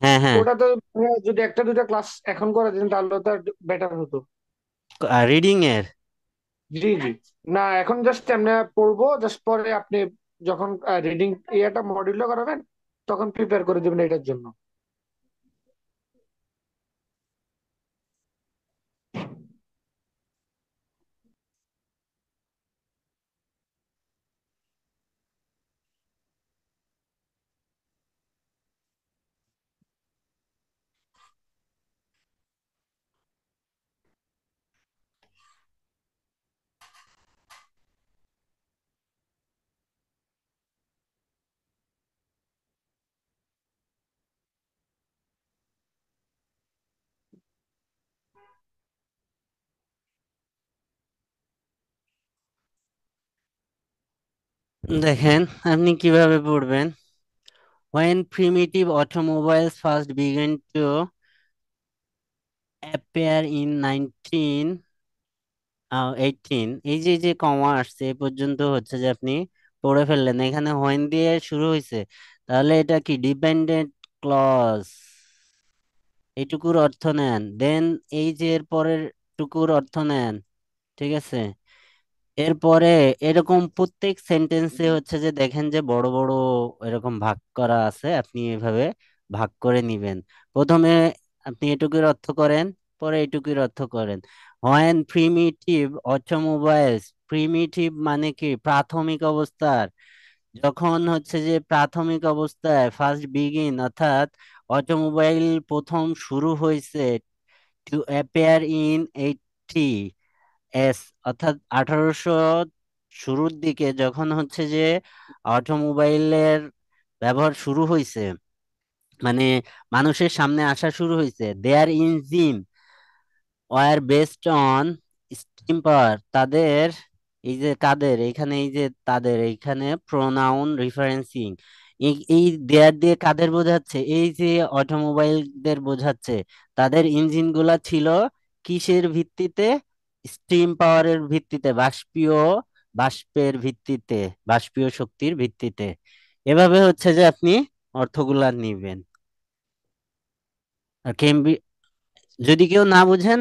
হ্যাঁ, হ্যাঁ। ওটা তো ভাইয়া যদি একটা দুইটা ক্লাস এখন করে দিন তাহলে তো বেটার হতো। রিডিং এর জি জি। না, এখন জাস্ট এমনি পড়বো, জাস্ট পরে আপনি যখন রিডিং ইয়েটা মডিউলটা করাবেন তখন প্রিপেয়ার করে দিবেন এটার জন্য। দেখেন আপনি কিভাবে পড়বেন। When primitive automobiles first began to appear in 1918, এই যে কমা আসছে এ পর্যন্ত হচ্ছে যে আপনি পড়ে ফেললেন। এখানে when দিয়ে শুরু হয়েছে, তাহলে এটা কি ডিপেন্ডেন্ট ক্লজ, এইটুকুর অর্থ নেন, দেন এই যে এর পরের টুকুর অর্থ নেন। ঠিক আছে, এরপরে এরকম প্রত্যেক সেন্টেন্সে হচ্ছে যে দেখেন যে বড় বড় এরকম ভাগ করা আছে, আপনি এভাবে ভাগ করে নিবেন। প্রথমে আপনি এটুকুর অর্থ করেন, পরে এটুকুর অর্থ করেন। When primitive automobiles প্রিমিটিভ মানে কি প্রাথমিক অবস্থার, যখন হচ্ছে যে প্রাথমিক অবস্থায় ফার্স্ট বিগিন, অর্থাৎ অটোমোবাইল প্রথম শুরু হয়েছে টু অ্যাপিয়ার ইন 80 এস, অর্থাৎ 1800 শুরুর দিকে যখন হচ্ছে যে অটোমোবাইলের ব্যবহার শুরু হয়েছে, মানে মানুষের সামনে আসা শুরু হয়েছে, their engine were based on steam power. তাদের এই যে কাদের এখানে, এই যে তাদের এইখানে প্রোনাউন রিফারেন্সিং, এই দেয়ার দিয়ে কাদের বোঝাচ্ছে, এই যে অটোমোবাইলদের বোঝাচ্ছে। তাদের ইঞ্জিন গুলা ছিল কিসের ভিত্তিতে? স্টিম পাওয়ারের ভিত্তিতে, বাষ্পের ভিত্তিতে, বাষ্পীয় শক্তির ভিত্তিতে। এভাবে হচ্ছে যে আপনি অর্থগুলা নিবেন। আর যদি কেউ না বুঝেন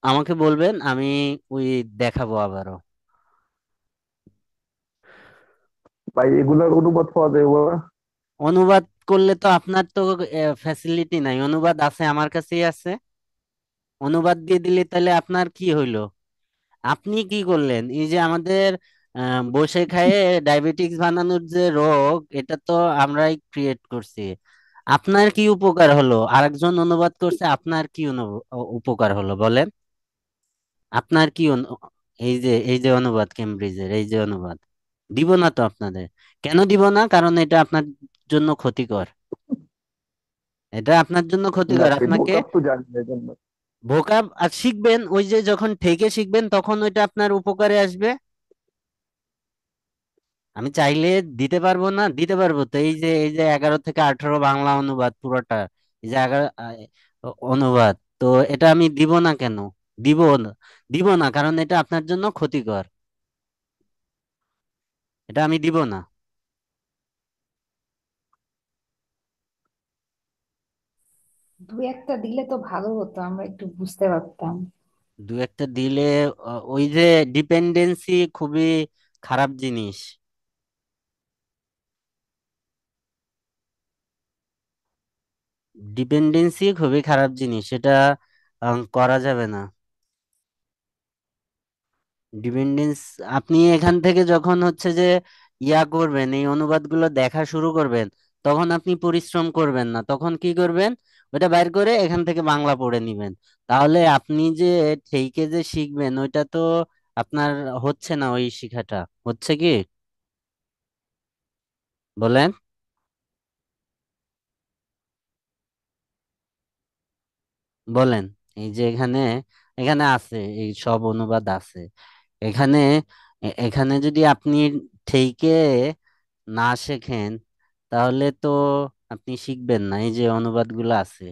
আমাকে বলবেন, আমি ওই দেখাবো আবারও। ভাই এগুলার অনুবাদ পাওয়া যায় বলা? অনুবাদ করলে তো আপনার তো ফ্যাসিলিটি নাই, অনুবাদ আছে, আমার কাছেই আছে। অনুবাদ দিয়ে দিলে তাহলে আপনার কি হইলো? আপনি কি করলেন? এই যে আমাদের বসে খায়ে ডায়াবেটিক্স বানানোর যে রোগ, এটা তো আমরাই ক্রিয়েট করছি। আপনার কি উপকার হলো? আরেকজন অনুবাদ করছে, আপনার কি উপকার হলো বলেন? আপনার কি এই যে অনুবাদ, কেমব্রিজের এই যে অনুবাদ দিব না তো আপনাদের। কেন দিব না? কারণ এটা আপনার জন্য ক্ষতিকর। এটা আপনার জন্য না ক্ষতিকর, ভাই, আপনাকে ভোকাব তো জানি না এই জন্য। ভোকাব আর শিখবেন, ওই যে যখন থেকে শিখবেন তখন ওইটা আপনার উপকারে আসবে। আমি চাইলে দিতে পারবো না? দিতে পারবো তো। এই যে 11 থেকে 18 বাংলা অনুবাদ পুরোটা, এই যে 11 অনুবাদ, তো এটা আমি দিব না কেন? দিব না, দিব না কারণ এটা আপনার জন্য ক্ষতিকর। এটা আমি দিব না। দু একটা দিলে তো ভালো হতো, আমরা একটু বুঝতে পারতাম। দু একটা দিলে ওই যে ডিপেন্ডেন্সি খুবই খারাপ জিনিস। ডিপেন্ডেন্সি খুবই খারাপ জিনিস, এটা করা যাবে না। ডিপেন্ডেন্স, আপনি এখান থেকে যখন হচ্ছে যে ইয়া করবেন, এই অনুবাদগুলো দেখা শুরু করবেন, তখন আপনি পরিশ্রম করবেন না, তখন কি করবেন? ওটা বাইর করে এখান থেকে বাংলা পড়ে নিবেন। তাহলে আপনি যে থেকে যে শিখবেন, ওইটা তো আপনার হচ্ছে না। ওই শিখাটা হচ্ছে কি বলেন? বলেন। এই যে এখানে, এখানে আছে, এই সব অনুবাদ আছে এখানে। এখানে যদি আপনি থেকে না শেখেন তাহলে তো আপনি শিখবেন না। এই যে অনুবাদগুলো আছে,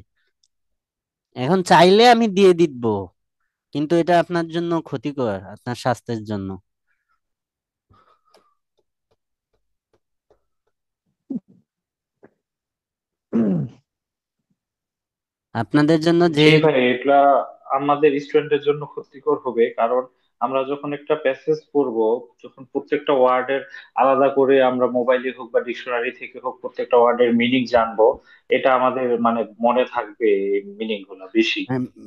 এখন চাইলে আমি দিয়ে দিব, কিন্তু এটা আপনার জন্য ক্ষতিকর, আপনার স্বাস্থ্যের জন্য। আপনাদের জন্য যে জি ভাই, এটা আমাদের স্টুডেন্টের জন্য ক্ষতিকর হবে, কারণ আমরা যখন একটা প্যাসেজ পড়বো, যখন প্রত্যেকটা ওয়ার্ডের আলাদা করে আমরা মোবাইলে হোক বা ডিকশনারি থেকে হোক প্রত্যেকটা ওয়ার্ডের মিনিং জানবো, এটা আমাদের মানে মনে থাকবে মিনিং গুলো বেশি।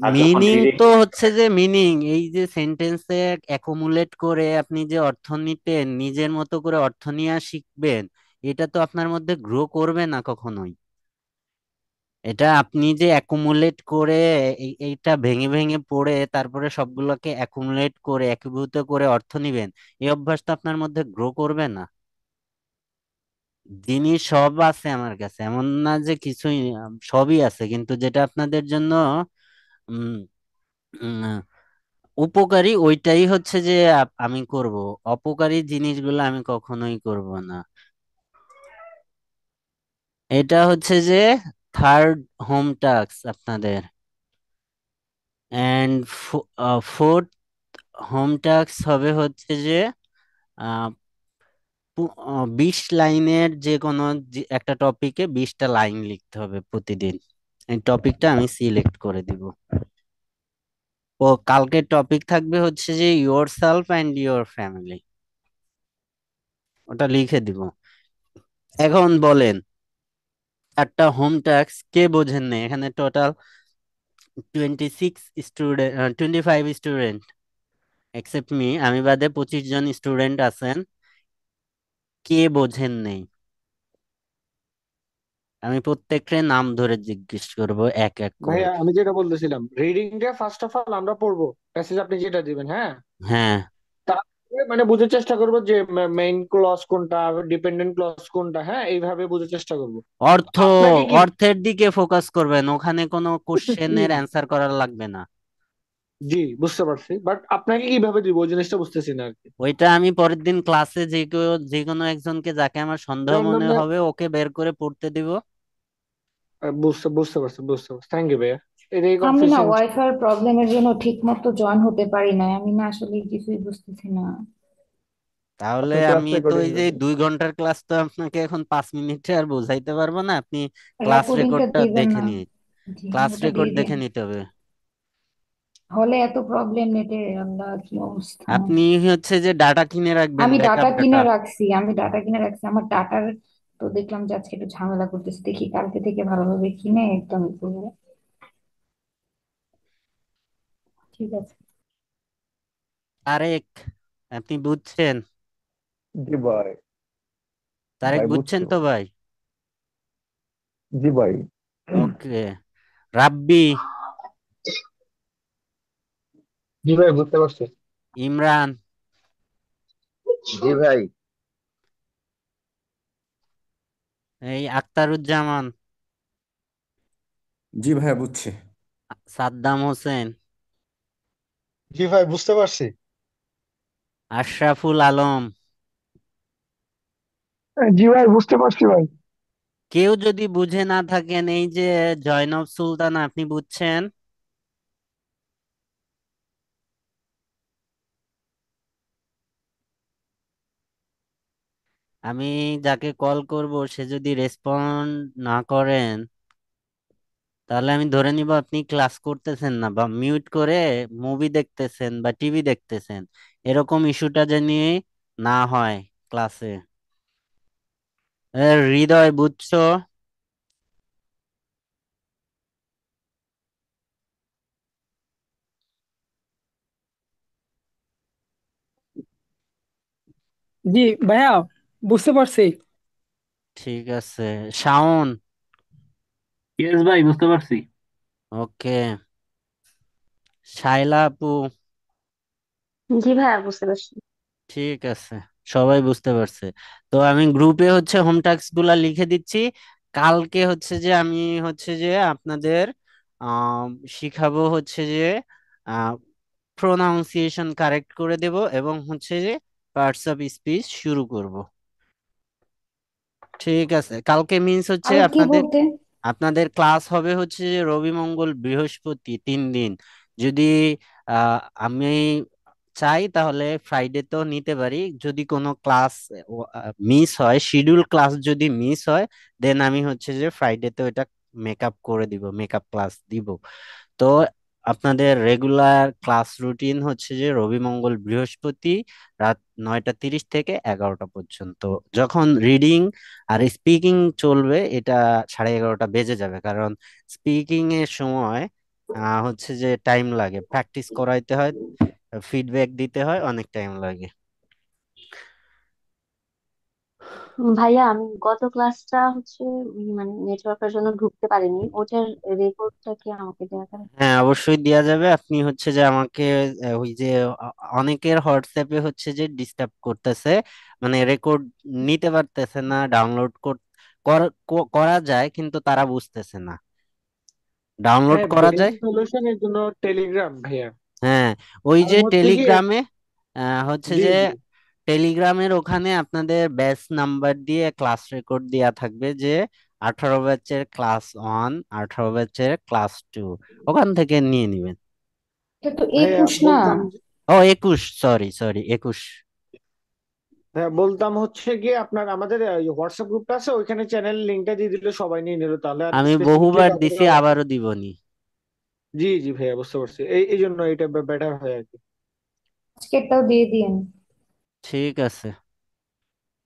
আর যখন মিনিং ডিরেক্ট, তো হচ্ছে যে মিনিং, এই যে সেন্টেন্সে অ্যাকুমুলেট করে আপনি যে অর্থ নিতে, নিজের মতো করে অর্থ নিয়ে শিখবেন, এটা তো আপনার মধ্যে গ্রো করবে না কখনোই। এটা আপনি যে অ্যাকুমুলেট করে এইটা ভেঙে ভেঙে পড়ে তারপরে সবগুলোকে অ্যাকুমুলেট করে একীভূত করে অর্থ নিবেন, এই অভ্যাস তো আপনার মধ্যে গ্রো করবে না। জিনিস সব আছে আমার কাছে, এমন না যে কিছুই সবই আছে, কিন্তু যেটা আপনাদের জন্য উম উম, উপকারী ওইটাই হচ্ছে যে আমি করব, অপকারী জিনিসগুলো আমি কখনোই করব না। এটা হচ্ছে যে থার্ড হোম টাস্ক আপনাদের। অ্যান্ড ফোর্থ হোম টাস্ক হবে হচ্ছে যে 20 লাইনের যে কোনো একটা টপিকে 20টা লাইন লিখতে হবে প্রতিদিন। এই টপিকটা আমি সিলেক্ট করে দিব। ও কালকের টপিক থাকবে হচ্ছে যে your self and your family, ওটা লিখে দিব। এখন বলেন, একটা হোম টাস্ক কে বোঝেন না? এখানে total 26 student, 25 student, except me, আমি বাদে 25 জন স্টুডেন্ট আছেন, কে বোঝেন নেই? আমি প্রত্যেকটা নাম ধরে জিজ্ঞেস করব এক এক করে। ভাইয়া আমি যেটা বলতেছিলাম, রিডিংটা ফার্স্ট অফ অল আমরা পড়বো, প্যাসেজ আপনি যেটা দিবেন, হ্যাঁ। হ্যাঁ। তারপরে মানে বুঝার চেষ্টা করবো যে মেইন ক্লজ কোনটা, ডিপেন্ডেন্ট ক্লজ কোনটা, হ্যাঁ, এইভাবে বুঝার চেষ্টা করবো। অর্থ, আপনাকে কি অর্থের দিকে ফোকাস করবেন, ওখানে কোনো জি কোশ্চেনের অ্যান্সার করার লাগবে না। জি বুঝতে পারছি, বাট আপনাকে কিভাবে দিব ওই জিনিসটা বুঝতেছি না আর কি। ওইটা আমি পরের দিন ক্লাসে যে কোনো একজনকে যাকে আমার সন্দেহ মনে র্যান্ডমলি হবে ওকে বের করে পড়তে দিব। বুঝতে বুঝতে পারছি, বুঝতে পারছি, থ্যাংক ইউ ভাইয়া। এটাই আমি না কনফিউশন। ওয়াইফাই প্রবলেমের জন্য ঠিক মতো জয়েন হতে পারি না, আমি না আসলে কিছুই বুঝতেছি না। তাহলে আপনি ক্লাস আমি তো রেকর্ডিং এই যে দেখেন। 2 ঘন্টার ক্লাস তো আপনাকে এখন 5 মিনিটে আর বোঝাইতে পারবো না, আপনি ক্লাস রেকর্ডিংটা রেকর্ডটা দিবেন দেখে না? নিন। জি, ক্লাস ওটা রেকর্ড দিয়ে দিন। দেখে নিতে হবে। হলে এত প্রবলেম নেটে, আল্লাহ কি অবস্থা। আপনি হচ্ছে যে ডাটা কিনে রাখবেন, আমি ডাটা ব্যাকআপ ডাটা। কিনে রাখছি, আমি ডাটা কিনে রাখছি, আমার ডাটার তো দেখলাম যে আজকে একটু ঝামেলা করতেছে, দেখি কালকে থেকে ভালোভাবে কিনে একদম করবো। ঠিক আছে। তারেক, আপনি বুঝছেন? জি ভাই। তারেক ভাই বুঝছেন বুঝছো? তো ভাই? জি ভাই। ওকে। রাব্বি। জি ভাই বুঝতে পারছি। ইমরান। জি ভাই। এই আক্তারুজ্জামান। জি ভাইয়া বুঝছি। সাদ্দাম হোসেন। জি ভাই বুঝতে পারছি। আশরাফুল আলম। জি ভাই বুঝতে পারছি ভাই। কেউ যদি বুঝে না থাকেন, এই যে জয়নব সুলতান, আপনি বুঝছেন? আমি যাকে কল করব সে যদি রেসপন্ড না করেন, তাহলে আমি ধরে নিব আপনি ক্লাস করতেছেন না বা মিউট করে মুভি দেখতেছেন বা টিভি দেখতেছেন। এরকম ইস্যুটা জানি না হয় ক্লাসে। হৃদয়, বুঝছো? জি ভাইয়া, বুঝতে পারছি। ঠিক আছে। শাওন। ইয়েস ভাই, বুঝতে পারছি। ওকে। শাইলা আপু। জি ভাইয়া বুঝতে পারছি। ঠিক আছে, সবাই বুঝতে পারছে। তো আমি গ্রুপে হচ্ছে হোম টাস্ক গুলা লিখে দিচ্ছি। কালকে হচ্ছে যে আমি হচ্ছে যে আপনাদের আম, শিখাবো হচ্ছে যে প্রোনাউন্সিয়েশন কারেক্ট করে দেব এবং হচ্ছে যে পার্টস অফ স্পিচ শুরু করব। ঠিক আছে, কালকে মিন্স হচ্ছে আবার কি আপনাদের বলতে? আপনাদের ক্লাস হবে হচ্ছে যে রবি মঙ্গল বৃহস্পতি 3 দিন। যদি আহ, আমি চাই তাহলে ফ্রাইডে তো নিতে পারি, যদি কোনো ক্লাস মিস হয়, শিডিউল ক্লাস যদি মিস হয়, দেন আমি হচ্ছে যে ফ্রাইডে তো এটা মেকআপ করে দিব, মেকআপ ক্লাস দিব। তো আপনাদের রেগুলার ক্লাস রুটিন হচ্ছে যে রবি মঙ্গল বৃহস্পতি রাত 9টা 30 থেকে 11টা পর্যন্ত। যখন রিডিং আর স্পিকিং চলবে, এটা 11:30 বেজে যাবে, কারণ স্পিকিং এর সময় হচ্ছে যে টাইম লাগে, প্র্যাকটিস করাইতে হয়, ফিডব্যাক দিতে হয়, অনেক টাইম লাগে। ভাইয়া আমি গত ক্লাসটা হচ্ছে মানে নেটওয়ার্কের জন্য ঢুকতে পারিনি, ওটার রেকর্ডটা কি আমাকে দেওয়া যাবে? হ্যাঁ, অবশ্যই দেওয়া যাবে। আপনি হচ্ছে যে আমাকে ওই যে অনেকের হোয়াটসঅ্যাপে হচ্ছে যে ডিস্টার্ব করতেছে, মানে রেকর্ড নিতে পারতেছে না, ডাউনলোড করা যায় কিন্তু তারা বুঝতেছে না। ডাউনলোড হ্যাঁ, করা বেস্ট যায়। সলিউশন এর জন্য টেলিগ্রাম ভাইয়া। হ্যাঁ, ওই যে কারণ হচ্ছে কি, টেলিগ্রামে হচ্ছে জি যে জি টেলিগ্রামের ওখানে আপনাদের ব্যাচ নাম্বার দিয়ে ক্লাস রেকর্ড দেয়া থাকবে যে 18 ব্যাচের ক্লাস 1, 18 ব্যাচের ক্লাস 2, ওখান থেকে নিয়ে নিবেন। এটা তো ভাইয়া 21 না? বলতাম, ও 21, সরি সরি, 21। হ্যাঁ বলতাম হচ্ছে গিয়ে আপনার আমাদের হোয়াটসঅ্যাপ গ্রুপটা আছে, ওইখানে চ্যানেল লিঙ্কটা দিয়ে দিলে সবাই নিয়ে নিল, তাহলে আর আমি স্পেসিফিকলি বহুবার কাউকে দিছি, দেওয়া লাগবে না। আবারও দিবনি। জি জি ভাইয়া বুঝতে পারছি, এই জন্য এটা বেটার হয় আর কি। আজকেরটাও দিয়ে দিন। ঠিক আছে।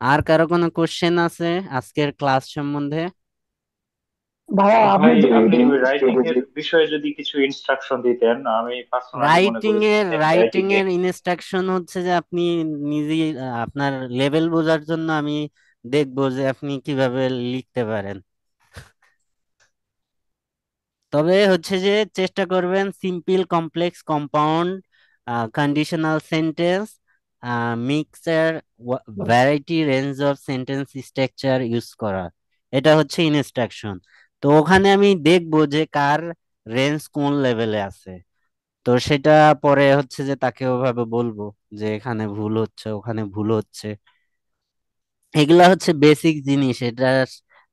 আর কারো কোনো কোশ্চেন আছে আজকের ক্লাস সম্বন্ধে? ভাইয়া আপনি ভাই যে আপনি রিডিং রাইটিং এর বিষয়ে যদি কিছু ইনস্ট্রাকশন দিতেন, আমি পার্সোনালি মনে রাইটিং করি যে এর রাইটিং রাইটিং এ। এর ইনস্ট্রাকশন হচ্ছে যে আপনি নিজেই আপনার লেভেল বোঝার জন্য আমি দেখবো যে আপনি কিভাবে লিখতে পারেন। তবে হচ্ছে যে চেষ্টা করবেন simple, complex, compound, conditional sentence, mixer, variety, range of sentence structure use করা। এটা হচ্ছে ইনস্ট্রাকশন। তো ওখানে আমি দেখবো যে কার রেঞ্জ কোন লেভেলে আছে। তো সেটা পরে হচ্ছে যে তাকে ওভাবে বলবো যে এখানে ভুল হচ্ছে, ওখানে ভুল হচ্ছে। এগুলা হচ্ছে বেসিক জিনিস। এটা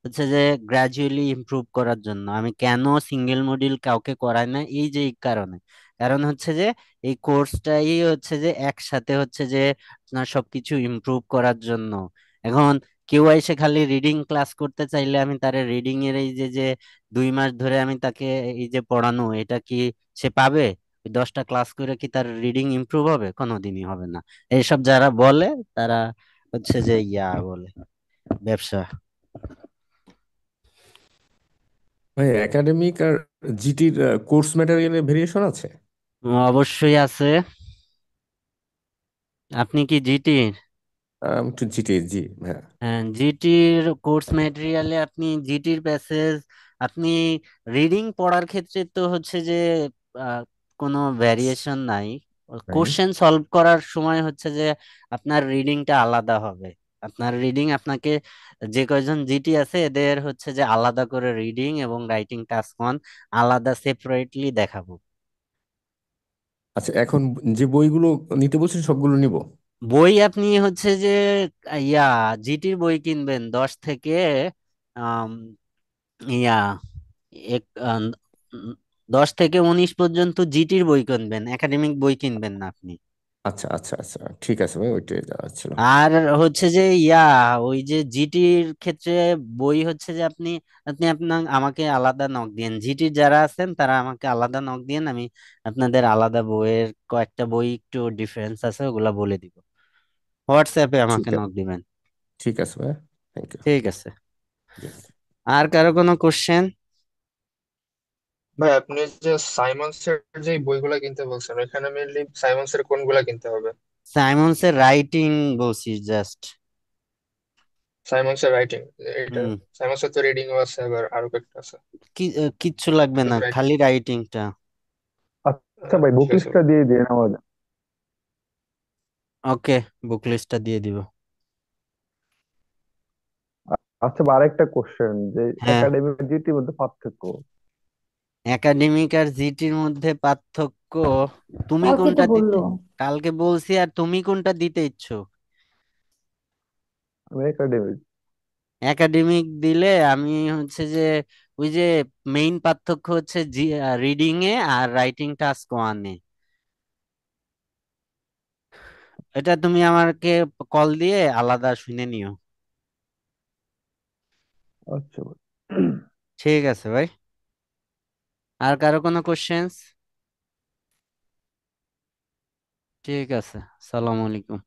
হচ্ছে যে গ্রাজুয়ালি ইমপ্রুভ করার জন্য আমি কেন সিঙ্গেল মডিউল কাউকে করাই না, এই যে এই কারণে। কারণ হচ্ছে যে এই কোর্সটাই হচ্ছে যে একসাথে হচ্ছে যে আপনার সবকিছু ইমপ্রুভ করার জন্য। এখন কেউ এসে খালি রিডিং ক্লাস করতে চাইলে আমি তার রিডিং এর এই যে যে 2 মাস ধরে আমি তাকে এই যে পড়ানো, এটা কি সে পাবে? ওই 10টা ক্লাস করে কি তার রিডিং ইমপ্রুভ হবে? কোনোদিনই হবে না। এইসব যারা বলে তারা হচ্ছে যে বলে ব্যবসা। ভাই একাডেমিক আর জিটির কোর্স ম্যাটেরিয়ালের ভেরিয়েশন আছে? অবশ্যই আছে। আপনি কি জিটি? একটু জিটি, জি হ্যাঁ। হ্যাঁ, জিটির কোর্স ম্যাটেরিয়ালে আপনি জিটির প্যাসেজ, আপনি রিডিং পড়ার ক্ষেত্রে তো হচ্ছে যে আহ, কোনো ভ্যারিয়েশন নাই। নাই। কোশ্চেন সলভ করার সময় হচ্ছে যে আপনার রিডিংটা আলাদা হবে। আপনার রিডিং আপনাকে, যে কয়জন জিটি আছে এদের হচ্ছে যে আলাদা করে রিডিং এবং রাইটিং টাস্ক ওয়ান আলাদা সেপারেটলি দেখাবো। আচ্ছা, এখন যে বইগুলো নিতে বলছেন সবগুলো নিব? বই আপনি হচ্ছে যে ইয়া জিটির বই কিনবেন 10 থেকে আম, ইয়া এক আম, উম, 10 থেকে 19 পর্যন্ত জিটির বই কিনবেন, একাডেমিক বই কিনবেন না আপনি। আচ্ছা আচ্ছা আচ্ছা, ঠিক আছে ভাই, ওইটাই ছিল। আর হচ্ছে যে ওই যে জিটির ক্ষেত্রে বই হচ্ছে যে আপনি আপনি আপনার আমাকে আলাদা নক দিয়েন, জিটির যারা আছেন তারা আমাকে আলাদা নক দিয়েন, আমি আপনাদের আলাদা বইয়ের কয়েকটা বই একটু ডিফারেন্স আছে ওগুলা বলে দিব। হোয়াটসঅ্যাপে ঠিক আমাকে আছে, নক দিবেন। ঠিক আছে ভাই, থ্যাংক ঠিক আছে। ইউ। আর কারো কোনো কোশ্চেন? ভাই আপনি যে সাইমন্সের যে বইগুলা কিনতে বলছেন ওইখানে মেনলি সাইমন্সের কোনগুলা কিনতে হবে? সাইমন্সের রাইটিং বলছি জাস্ট। সাইমন্সের রাইটিং, এটা হুম। সাইমন্সের তো রিডিংও আছে, আবার আরো কয়েকটা আছে। কিচ্ছু লাগবে না, শুধু রাইটিং? খালি রাইটিংটা। আচ্ছা ভাই, বুক ঠিক আছে লিস্টটা ভাই। দিয়ে দিন আমাদের। ওকে, বুক লিস্টটা দিয়ে দিব। আচ্ছা ভাই, আরেকটা কোশ্চেন, যে হ্যাঁ, একাডেমিক জিটির মধ্যে পার্থক্য। একাডেমিক আর জিটির মধ্যে পার্থক্য তুমি কালকে তো কোনটা দিতে, বললো। কালকে বলছি, আর তুমি কোনটা দিতে ইচ্ছুক? আমি একাডেমিক। একাডেমিক দিলে আমি হচ্ছে যে ওই যে মেইন পার্থক্য হচ্ছে reading a R writing task ওয়ানে। এটা তুমি আমাকে কল দিয়ে আলাদা শুনে নিও। আচ্ছা ভাই। ঠিক আছে ভাই। আর কারো কোনো কোশ্চেন্স? ঠিক আছে, সালাম আলাইকুম।